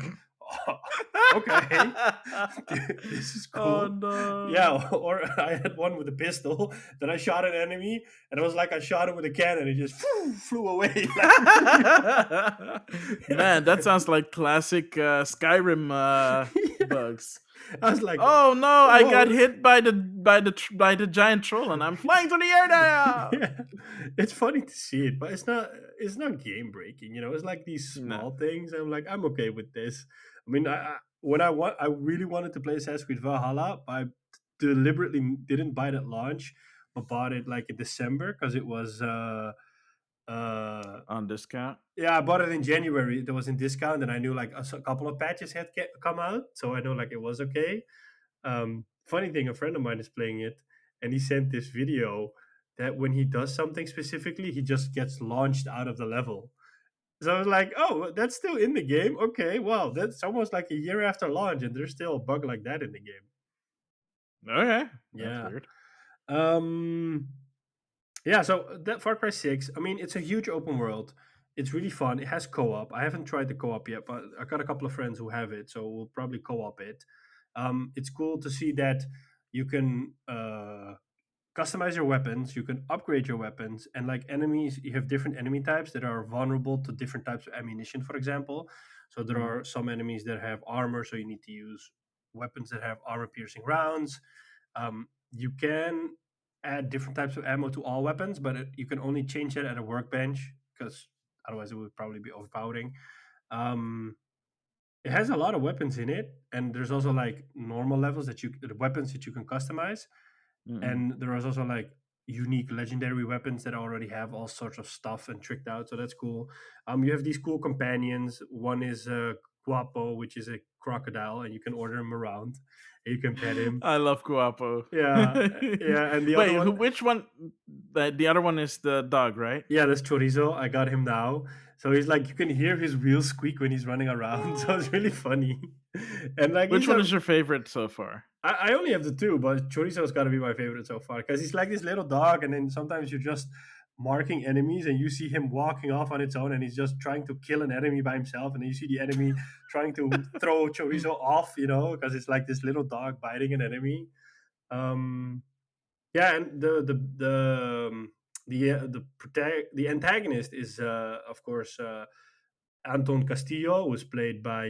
oh, okay, this is Oh cool. no. Yeah, or I had one with a pistol that I shot an enemy, and it was like I shot him with a cannon. It just flew away like really Man, that fast. sounds like classic Skyrim Yeah. bugs. I was like, Oh no, I got whoa. hit by the giant troll and I'm flying through the air now. Yeah, it's funny to see it, but it's not game breaking. It's like these No, small things. I'm like, I'm okay with this. I mean, when I really wanted to play Assassin's Creed Valhalla, I deliberately didn't buy it at launch, but bought it like in December because it was uh on discount. yeah, I bought it in January. It was in discount, and I knew like a couple of patches had come out, so I know like it was okay. Funny thing, a friend of mine is playing it, and he sent this video that when he does something specifically, he just gets launched out of the level. So I was like, "Oh, that's still in the game? Okay, wow, that's almost like a year after launch, and there's still a bug like that in the game." Okay, that's Yeah. weird. Um. Yeah. So that Far Cry 6, I mean, it's a huge open world. It's really fun. It has co-op. I haven't tried the co-op yet, but I got a couple of friends who have it, so we'll probably co-op it. It's cool to see that you can customize your weapons, you can upgrade your weapons, and like enemies, you have different enemy types that are vulnerable to different types of ammunition, for example. So there Mhm. are some enemies that have armor, so you need to use weapons that have armor piercing rounds. You can add different types of ammo to all weapons, but you can only change that at a workbench because otherwise it would probably be overpowering. Um, it has a lot of weapons in it, and there's also like normal levels that you the weapons that you can customize, Mm-mm. and there is also like unique legendary weapons that already have all sorts of stuff and tricked out, so that's cool. You have these cool companions. One is Guapo, which is a crocodile, and you can order him around and you can pet him. I love Guapo. Yeah, yeah, and the other Wait, one, which one? The other one is the dog, right? yeah, that's Chorizo. I got him now. So he's like, you can hear his wheels squeak when he's running around. So it's really funny. And like, Which he's one a is your favorite so far? I only have the two, but Chorizo's got to be my favorite so far because he's like this little dog, and then sometimes you're just marking enemies, and you see him walking off on its own, and he's just trying to kill an enemy by himself, and then you see the enemy trying to throw Chorizo off, because it's like this little dog biting an enemy. Um, yeah, and the antagonist is of course Anton Castillo, who was played by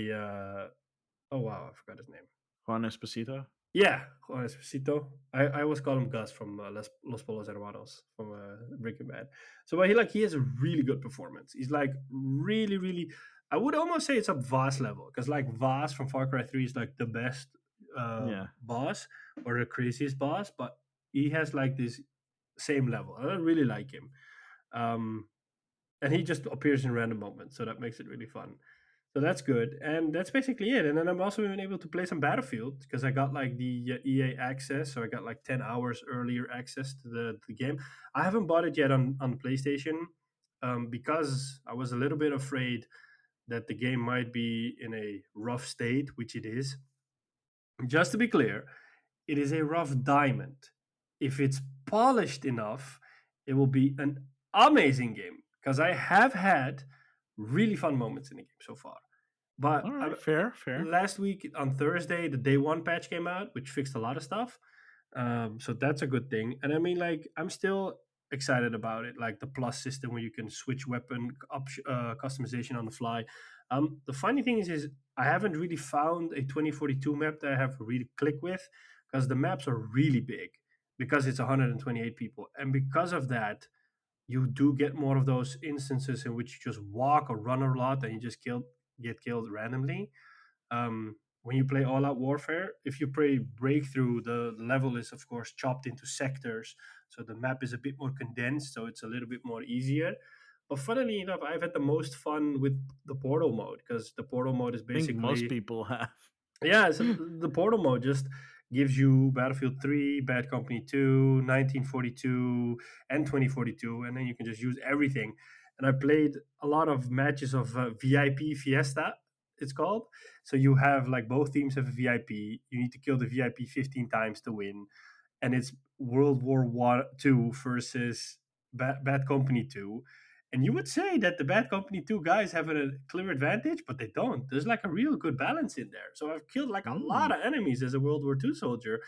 oh wow, I forgot his name. Juan Esposito? Yeah, Juan Esposito. I always call him Gus from Los Polos Hermanos from Breaking Bad. So, but he has a really good performance. He's like really, really. I would almost say it's a Voss level because like Voss from Far Cry 3 is like the best Yeah. boss or the craziest boss, but he has like this same level. I really like him. Um, and he just appears in random moments, so that makes it really fun. So that's good, and that's basically it. And then I'm also been able to play some Battlefield because I got like the EA access, so I got like 10 hours earlier access to the game. I haven't bought it yet on PlayStation because I was a little bit afraid that the game might be in a rough state, which it is. Just to be clear, it is a rough diamond. If it's polished enough, it will be an amazing game because I have had really fun moments in the game so far. All But right. Fair. Fair. last week on Thursday, the day one patch came out, which fixed a lot of stuff. So that's a good thing. And I mean, like, I'm still excited about it, like the plus system where you can switch weapon customization on the fly. The funny thing is I haven't really found a 2042 map that I have really click with because the maps are really big because it's 128 people, and because of that, you do get more of those instances in which you just walk or run a lot and you just get killed randomly. When you play all out warfare, if you play breakthrough, the level is of course chopped into sectors, so the map is a bit more condensed, so it's a little bit more easier. But funnily enough, I've had the most fun with the portal mode because the portal mode is I think most basically, people have. yeah, so the portal mode just gives you Battlefield 3, Bad Company 2, 1942, and 2042, and then you can just use everything. And I played a lot of matches of VIP Fiesta, it's called. So you have like both teams have a VIP. You need to kill the VIP 15 times to win, and it's World War II versus Bad Company 2. And you would say that the Bad Company 2 guys have a clear advantage, but they don't. There's like a real good balance in there. So I've killed like a lot Mm, of enemies as a World War II soldier.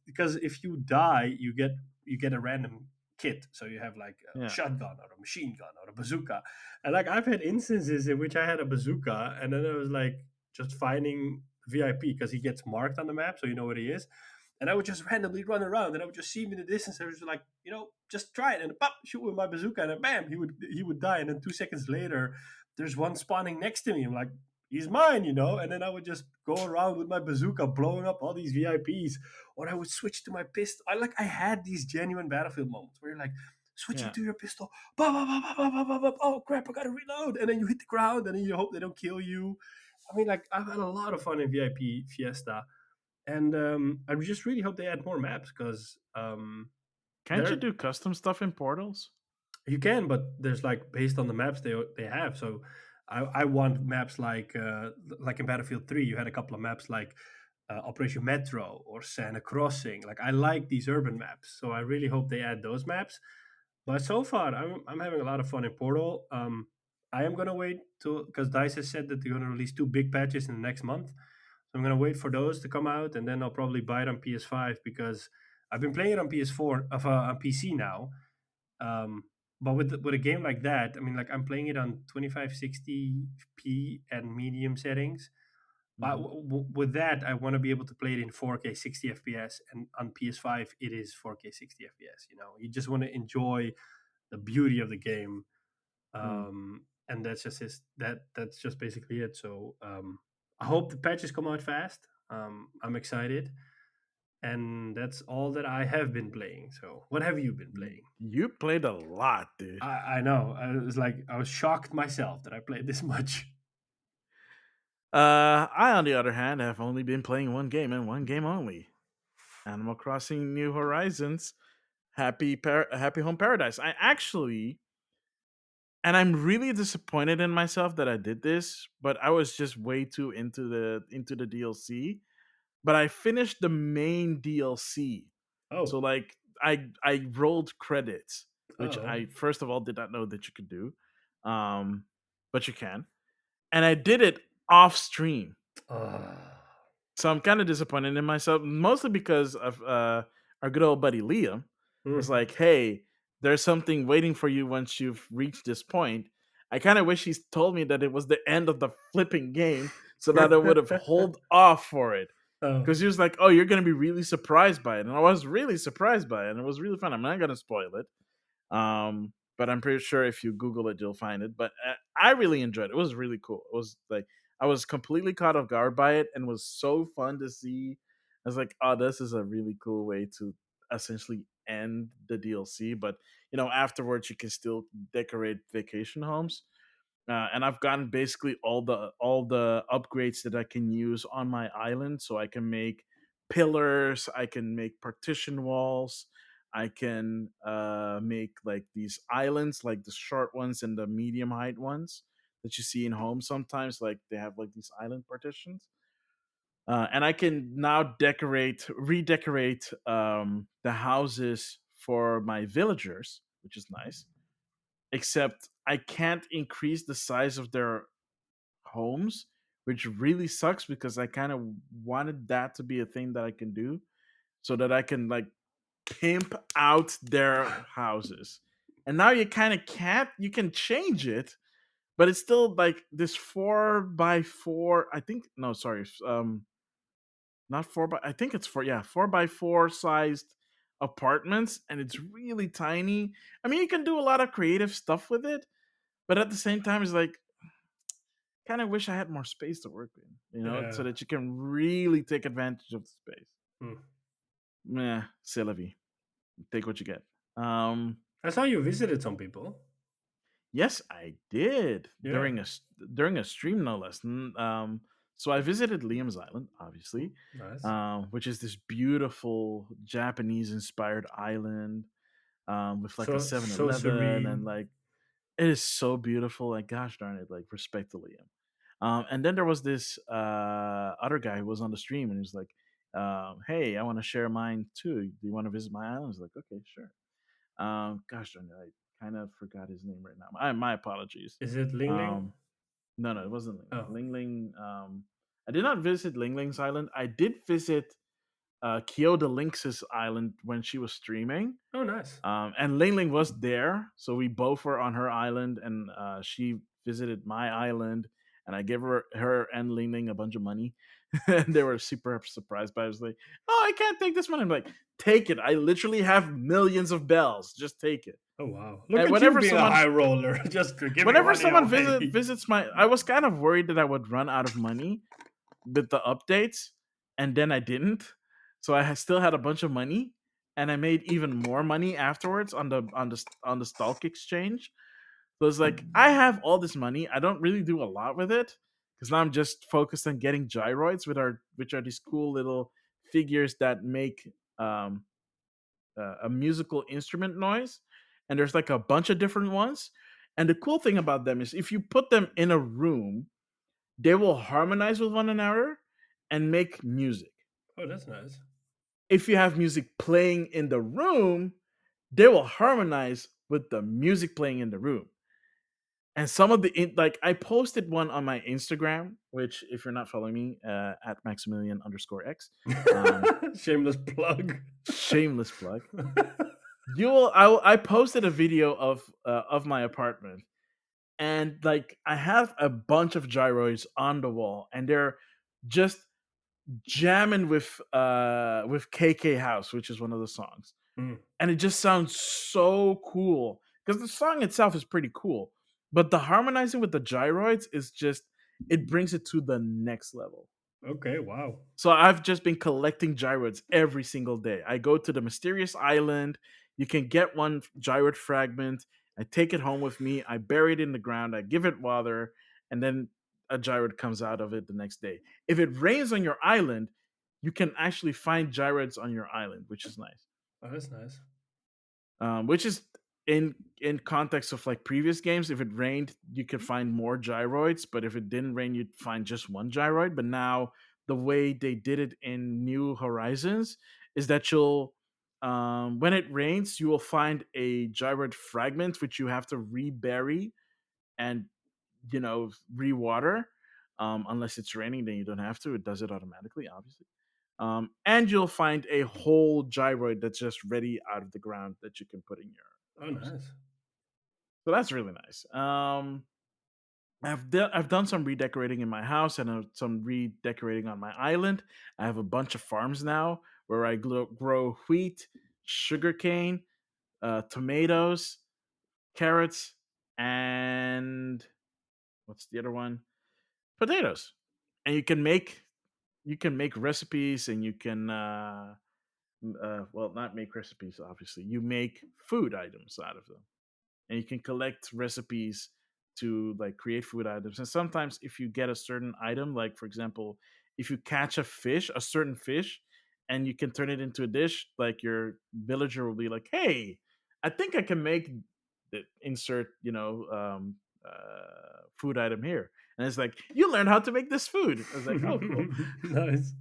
Because if you die, you get a random kit. So you have like a yeah. shotgun or a machine gun or a bazooka. And like I've had instances in which I had a bazooka and then I was like just finding VIP because he gets marked on the map, so you know where he is. And I would just randomly run around, and I would just see him in the distance. I was just like, just try it, and pop, shoot with my bazooka, and then bam, he would die. And then 2 seconds later, there's one spawning next to me. I'm like, he's mine. And then I would just go around with my bazooka, blowing up all these VIPs, or I would switch to my pistol. I had these genuine Battlefield moments where you're like, switching Yeah. to your pistol, bah, bah, bah, bah, bah, bah, bah, bah, oh crap, I gotta reload, and then you hit the ground, and then you hope they don't kill you. I mean, like I've had a lot of fun in VIP Fiesta, and I just really hope they add more maps because Can't you there do custom stuff in portals? you can, but there's like based on the maps they have. So I want maps like in Battlefield 3, you had a couple of maps like Operation Metro or Santa Crossing. Like I like these urban maps, so I really hope they add those maps. But so far, I'm having a lot of fun in Portal. I am gonna wait to because Dice has said that they're gonna release two big patches in the next month. So I'm gonna wait for those to come out, and then I'll probably buy it on PS5 because I've been playing it on PS4 on PC now. Um, but with a game like that, I mean, like I'm playing it on 2560p and medium settings, But Hmm. with that, I want to be able to play it in 4K 60 FPS, and on PS5 it is 4K 60 FPS. You just want to enjoy the beauty of the game, Mm. and that's just basically it. So I hope the patches come out fast. I'm excited, and that's all that I have been playing. So what have you been playing? You played a lot, dude. I know. I was shocked myself that I played this much. I, on the other hand, have only been playing one game and one game only: Animal Crossing: New Horizons. Happy Home Paradise. I actually, and I'm really disappointed in myself that I did this, but I was just way too into the DLC. But I finished the main DLC. So Oh, like I rolled credits, which oh, I first of all did not know that you could do. Um but you can. And I did it off stream. oh. So I'm kind of disappointed in myself, mostly because of our good old buddy Liam was Hmm. like, "Hey, there's something waiting for you once you've reached this point." I kind of wish he's told me that it was the end of the flipping game, so that I would have hold off for it. Oh, Because he was like, "Oh, you're gonna be really surprised by it," and I was really surprised by it, and it was really fun. I'm not gonna spoil it, but I'm pretty sure if you Google it, you'll find it. But I really enjoyed it. It was really cool. It was like I was completely caught off guard by it, and was so fun to see. I was like, "Oh, this is a really cool way to essentially end the DLC." But afterwards, you can still decorate vacation homes. And I've gotten basically all the upgrades that I can use on my island, so I can make pillars, I can make partition walls, I can make like these islands, like the short ones and the medium height ones that you see in homes sometimes. Like they have like these island partitions, and I can now redecorate the houses for my villagers, which is nice. Except I can't increase the size of their homes, which really sucks because I kind of wanted that to be a thing that I can do so that I can like pimp out their houses. And now you kind of can't. You can change it, but it's still like this 4x4. I think no, sorry, not four by. I think it's 4x4 sized apartments, and it's really tiny. I mean, you can do a lot of creative stuff with it, but at the same time, it's like kind of wish I had more space to work in, so yeah. that you can really take advantage of the space. Hmm. Meh, c'est la vie. Take what you get. Um, I saw you visited some people. yes, I did Yeah, during a stream, no less. So I visited Liam's Island, obviously, nice. which is this beautiful Japanese-inspired island with like a So 7-Eleven and serene. like it is so beautiful. Like, gosh darn it, like respect to Liam. And then there was this other guy who was on the stream, and he was like, "Hey, I want to share mine too. Do you want to visit my island?" I was like, "Okay, sure." Gosh darn it, I kind of forgot his name right now. My apologies. Is it Ling Ling? Um, no, it wasn't Ling Ling. Oh, Ling Ling. I did not visit Ling Ling's island. I did visit Kyo the Lynx's island when she was streaming. oh, nice. And Ling Ling was there, so we both were on her island, and she visited my island, and I gave her and Ling Ling a bunch of money, and they were super surprised. But I was like, "Oh, I can't take this money." I'm like, "Take it! I literally have millions of bells. Just take it." Oh wow! Look And at you being a high roller, just for giving whenever money someone away. visits my, I was kind of worried that I would run out of money with the updates, and then I didn't. So I still had a bunch of money, and I made even more money afterwards on the stock exchange. So it's like I have all this money. I don't really do a lot with it because now I'm just focused on getting gyroids, which are these cool little figures that make um, a musical instrument noise. And there's like a bunch of different ones. And the cool thing about them is if you put them in a room, they will harmonize with one another and make music. Oh, that's nice. If you have music playing in the room, they will harmonize with the music playing in the room. And some of like I posted one on my Instagram, which if you're not following me at Maxemillian_X, um, Shameless plug. shameless plug. I posted a video of my apartment, and like I have a bunch of gyroids on the wall, and they're just jamming with KK House, which is one of the songs. Mm. And it just sounds so cool because the song itself is pretty cool, but the harmonizing with the gyroids is just, it brings it to the next level. Okay. Wow. So I've just been collecting gyroids every single day. I go to the mysterious island. You can get one gyroid fragment. I take it home with me. I bury it in the ground. I give it water, and then a gyroid comes out of it the next day. If it rains on your island, you can actually find gyroids on your island, which is nice. Oh, that's nice. Which is in context of like previous games. If it rained, you could find more gyroids, but if it didn't rain, you'd find just one gyroid. But now the way they did it in New Horizons is that you'll when it rains, you will find a gyroid fragment which you have to rebury and rewater. Unless it's raining, then you don't have to. It does it automatically, obviously. And you'll find a whole gyroid that's just ready out of the ground that you can put in Oh, your house. nice. So that's really nice. I've done some redecorating in my house and some redecorating on my island. I have a bunch of farms now where I grow wheat, sugarcane, tomatoes, carrots, and what's the other one? Potatoes. And you can make recipes, and you can well, not make recipes, obviously. You make food items out of them, and you can collect recipes to like create food items. And sometimes if you get a certain item, like for example, if you catch a certain fish, and you can turn it into a dish, like your villager will be like, hey, I think I can make the insert food item here. And it's like, you learned how to make this food. I was like, oh, cool. Nice.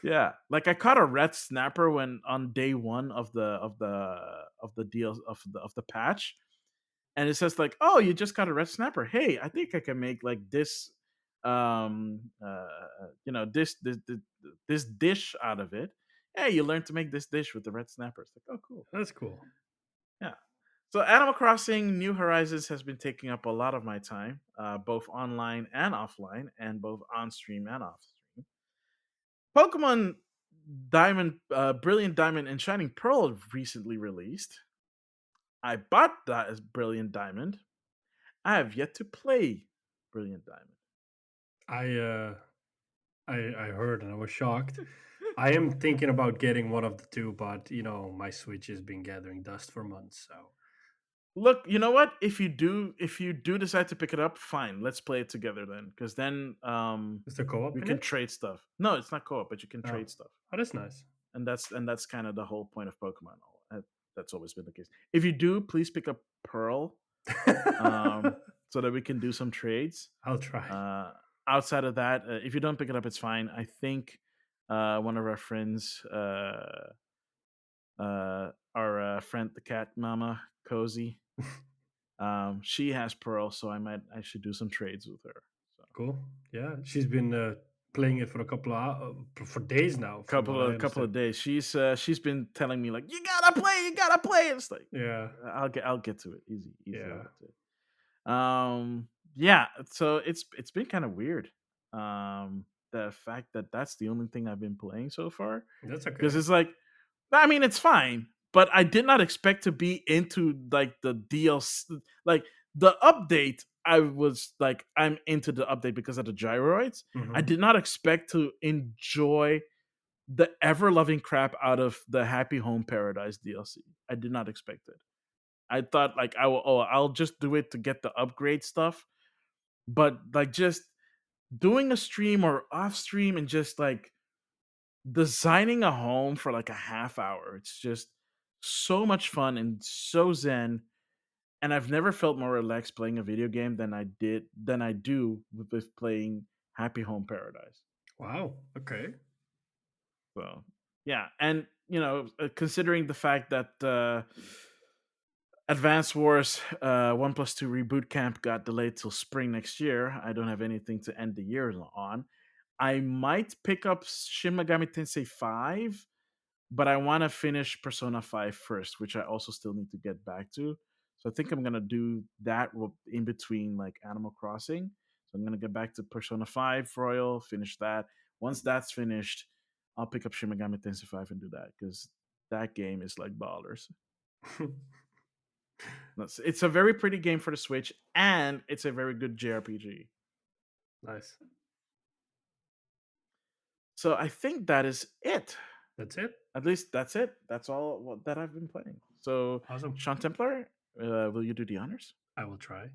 Yeah, like I caught a red snapper when on day one of the deal of the patch, and it says like, "Oh, you just got a red snapper. Hey, I think I can make like this, this dish out of it. Hey, you learned to make this dish with the red snapper." It's like, oh, cool. That's cool. Yeah. So Animal Crossing New Horizons has been taking up a lot of my time, both online and offline, and both on stream and off stream. Pokemon Diamond, Brilliant Diamond, and Shining Pearl recently released. I bought that as Brilliant Diamond. I have yet to play Brilliant Diamond. I I heard and I was shocked. I am thinking about getting one of the two, but my Switch has been gathering dust for months. So Look, you know what? If you do decide to pick it up, fine. Let's play it together then, because then is there co-op we in can it? trade stuff. No, it's not co-op, but you can Oh, trade stuff, oh, that's nice. and that's kind of the whole point of Pokemon. That's always been the case. If you do, please pick up Pearl, so that we can do some trades. I'll try. Uh, Outside of that, if you don't pick it up, it's fine. I think one of our friends, our friend the cat mama Cozy, she has Pearl, so I should do some trades with her. So Cool. Yeah, she's been playing it for a couple of for days now, from what couple I of couple understand. of days, she's been telling me like, you gotta play, you gotta play. It's like, Yeah, I'll get to it, easy, easy. I'll yeah, get to it. Yeah, so it's been kind of weird. The fact that that's the only thing I've been playing so far, that's because okay. it's like, I mean, it's fine, but I did not expect to be into like the DLC, like the update. I was like, I'm into the update because of the gyroids. I Hmm. did not expect to enjoy the ever loving crap out of the Happy Home Paradise DLC. I did not expect it. I thought like, I'll just do it to get the upgrade stuff, but like just doing a stream or off stream and just like designing a home for like a half hour. It's just so much fun and so zen. And I've never felt more relaxed playing a video game than I do with playing Happy Home Paradise. Wow. Okay. So yeah, and considering the fact that Advance Wars 1+2 Reboot Camp got delayed till spring next year, I don't have anything to end the year on. I might pick up Shin Megami Tensei 5, but I want to finish Persona 5 first, which I also still need to get back to. So I think I'm gonna do that in between like Animal Crossing, So I'm gonna get back to Persona 5 Royal, finish that. Once that's finished, I'll pick up Shin Megami Tensei 5 and do that because that game is like ballers. It's a very pretty game for the Switch, and it's a very good JRPG. Nice. So I think that is it. That's it. At least that's it. That's all that I've been playing. So, Awesome. Sean Templar, will you do the honors? I will try.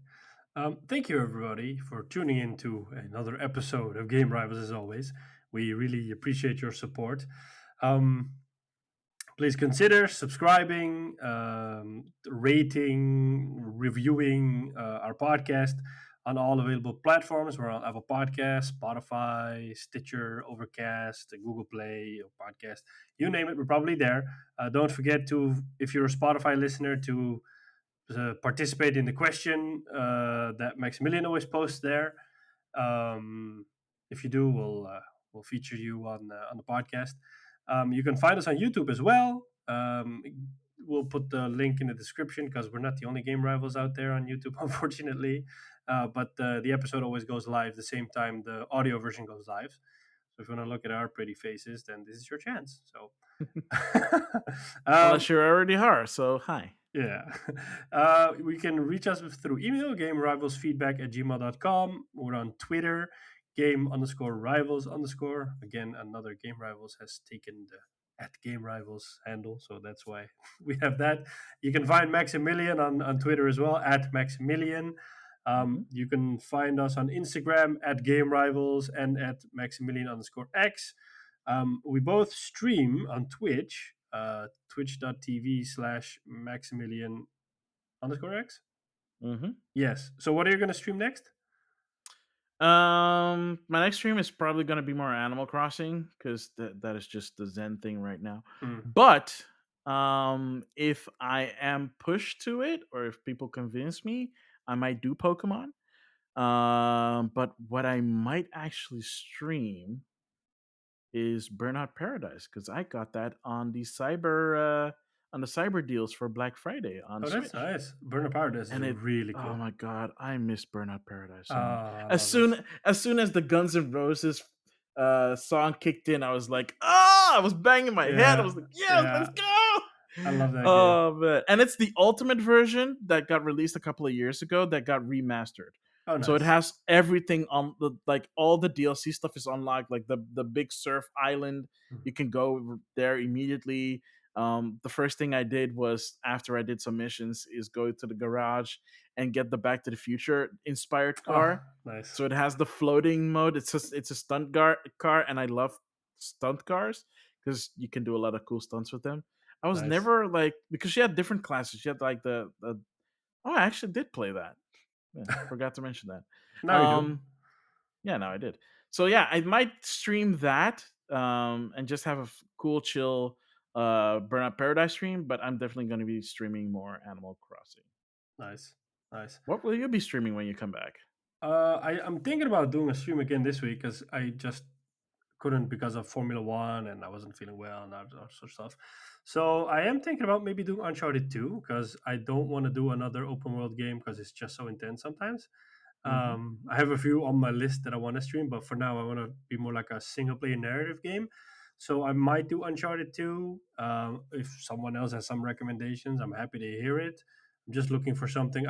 Thank you, everybody, for tuning in to another episode of Game Rivals. As always, we really appreciate your support. Um, Please consider subscribing, rating, reviewing our podcast on all available platforms. We're on Apple Podcasts, Spotify, Stitcher, Overcast, Google Play, Podcast, you name it, we're probably there. Don't forget to, if you're a Spotify listener, to participate in the question that Maximilian always posts there. Um, if you do, we'll feature you on the podcast. You can find us on YouTube as well. We'll put the link in the description because we're not the only game rivals out there on YouTube, unfortunately. But the episode always goes live the same time the audio version goes live. So if you want to look at our pretty faces, then this is your chance. So, Unless um, you're already her. So, hi. yeah. We can reach us through email, gamerivalsfeedback@gmail.com. We're on Twitter, game_rivals_. Again, another Game Rivals has taken the at Game Rivals handle, so that's why we have that. You can find Maximillian on Twitter as well, at Maximillian. Mhm. You can find us on Instagram at Game Rivals and at Maximillian_X. We both stream on Twitch, twitch.tv/Maximilian_X. Mhm. Yes. So what are you going to stream next? My next stream is probably going to be more Animal Crossing because that is just the Zen thing right now. Mm. But if I am pushed to it, or if people convince me, I might do Pokemon. But what I might actually stream is Burnout Paradise because I got that on the cyber deals for Black Friday on Oh, that's Switch. nice. Burn of Paradise is And it really oh cool. my god, I miss Burnout Paradise Oh, so much. I As love it. soon as the Guns N' Roses song kicked in, I was like, oh, I was banging my head. I Yeah, was like, yes, let's yeah. go. I love that game. Oh man. And it's the ultimate version that got released a couple of years ago that got remastered. Oh, So it nice. has everything on the like all the DLC stuff is unlocked, like the big surf island. Mm. You can go there immediately. The first thing I did was after I did some missions is go to the garage and get the Back to the Future inspired Oh, car. nice. So it has the floating mode. It's a car, and I love stunt cars because you can do a lot of cool stunts with them. I was Nice. never like because she had different classes. She had like the oh, I actually did play that. Yeah, forgot to mention that. Now you do. Yeah, no, I did. So yeah, I might stream that and just have a cool, chill Burnout Paradise stream. But I'm definitely going to be streaming more Animal Crossing. Nice. Nice. What will you be streaming when you come back? I'm thinking about doing a stream again this week because I just couldn't because of Formula One and I wasn't feeling well and that sort of stuff. So I am thinking about maybe doing Uncharted 2 because I don't want to do another open world game because it's just so intense sometimes. Hmm. I have a few on my list that I want to stream, but for now I want to be more like a single player narrative game. So I might do Uncharted 2. If someone else has some recommendations, I'm happy to hear it. I'm just looking for something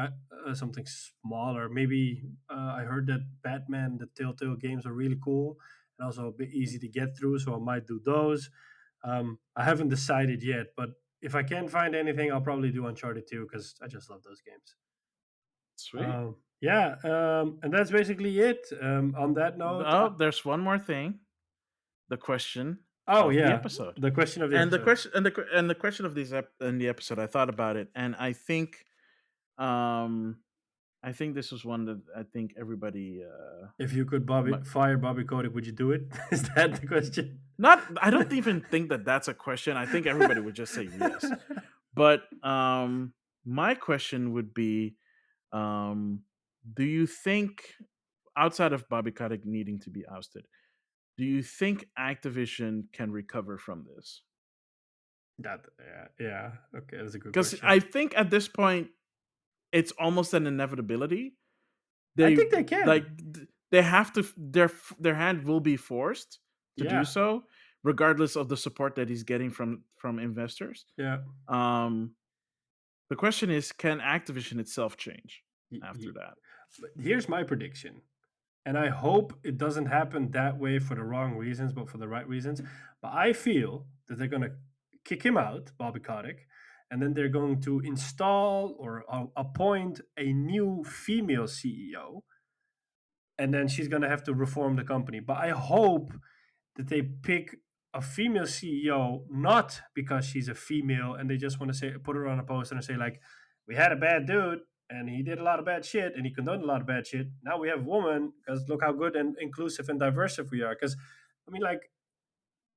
smaller. Maybe I heard that Batman, the Telltale games are really cool and also a bit easy to get through. So I might do those. I haven't decided yet, but if I can't find anything, I'll probably do Uncharted 2 because I just love those games. Sweet. Yeah, and that's basically it. On that note, Oh, there's one more thing. The question oh of the yeah, episode. the question of the And the episode. question and the question of in the episode, I thought about it, and um, I think this was one that I think everybody If you could fire Bobby Kotick, would you do it? Is that the question? not. I don't even think that that's a question. I think everybody would just say yes. But my question would be, um, do you think outside of Bobby Kotick needing to be ousted, do you think Activision can recover from this? That yeah. Okay, that's a good Because question. I think at this point it's almost an inevitability. I They think they like can. they have to their hand will be forced to do Yeah, so, regardless of the support that he's getting from investors. yeah. Um, the question is, can Activision itself change Y- after y- that? But here's my prediction, and I hope it doesn't happen that way for the wrong reasons, but for the right reasons. But I feel that they're gonna kick him out, Bobby Kotick, and then they're going to install or appoint a new female CEO, and then she's gonna have to reform the company. But I hope that they pick a female CEO not because she's a female and they just want to say put her on a poster and say like, we had a bad dude and he did a lot of bad shit and he condoned a lot of bad shit. Now we have a woman because look how good and inclusive and diverse we are. Because I mean, like,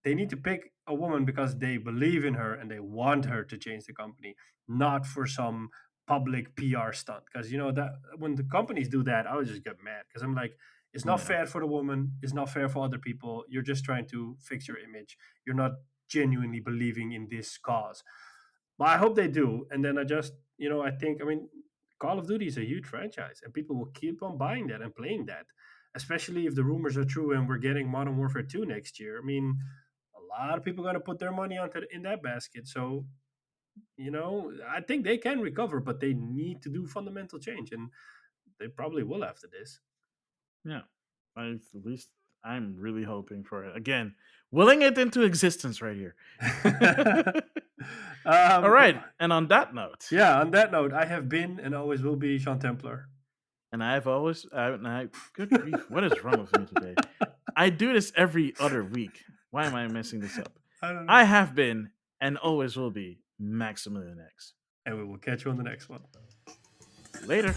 they need to pick a woman because they believe in her and they want her to change the company, not for some public PR stunt. Because you know that when the companies do that, I would just get mad because I'm like, it's not Yeah, fair for the woman, it's not fair for other people. You're just trying to fix your image. You're not genuinely believing in this cause. But I hope they do. And then I just, I think, I mean, Call of Duty is a huge franchise and people will keep on buying that and playing that, especially if the rumors are true and we're getting Modern Warfare 2 next year. I mean, a lot of people are going to put their money in that basket. So, I think they can recover, but they need to do fundamental change. And they probably will after this. yeah. At least I'm really hoping for it. Again, willing it into existence right here. All right. But And on that note, yeah, on that note, I have been and always will be Sean Templar. and I've always, good grief, what is wrong with me today? I do this every other week. Why am I messing this up? I don't know. I have been and always will be Maximilian X. And we will catch you on the next one. Later.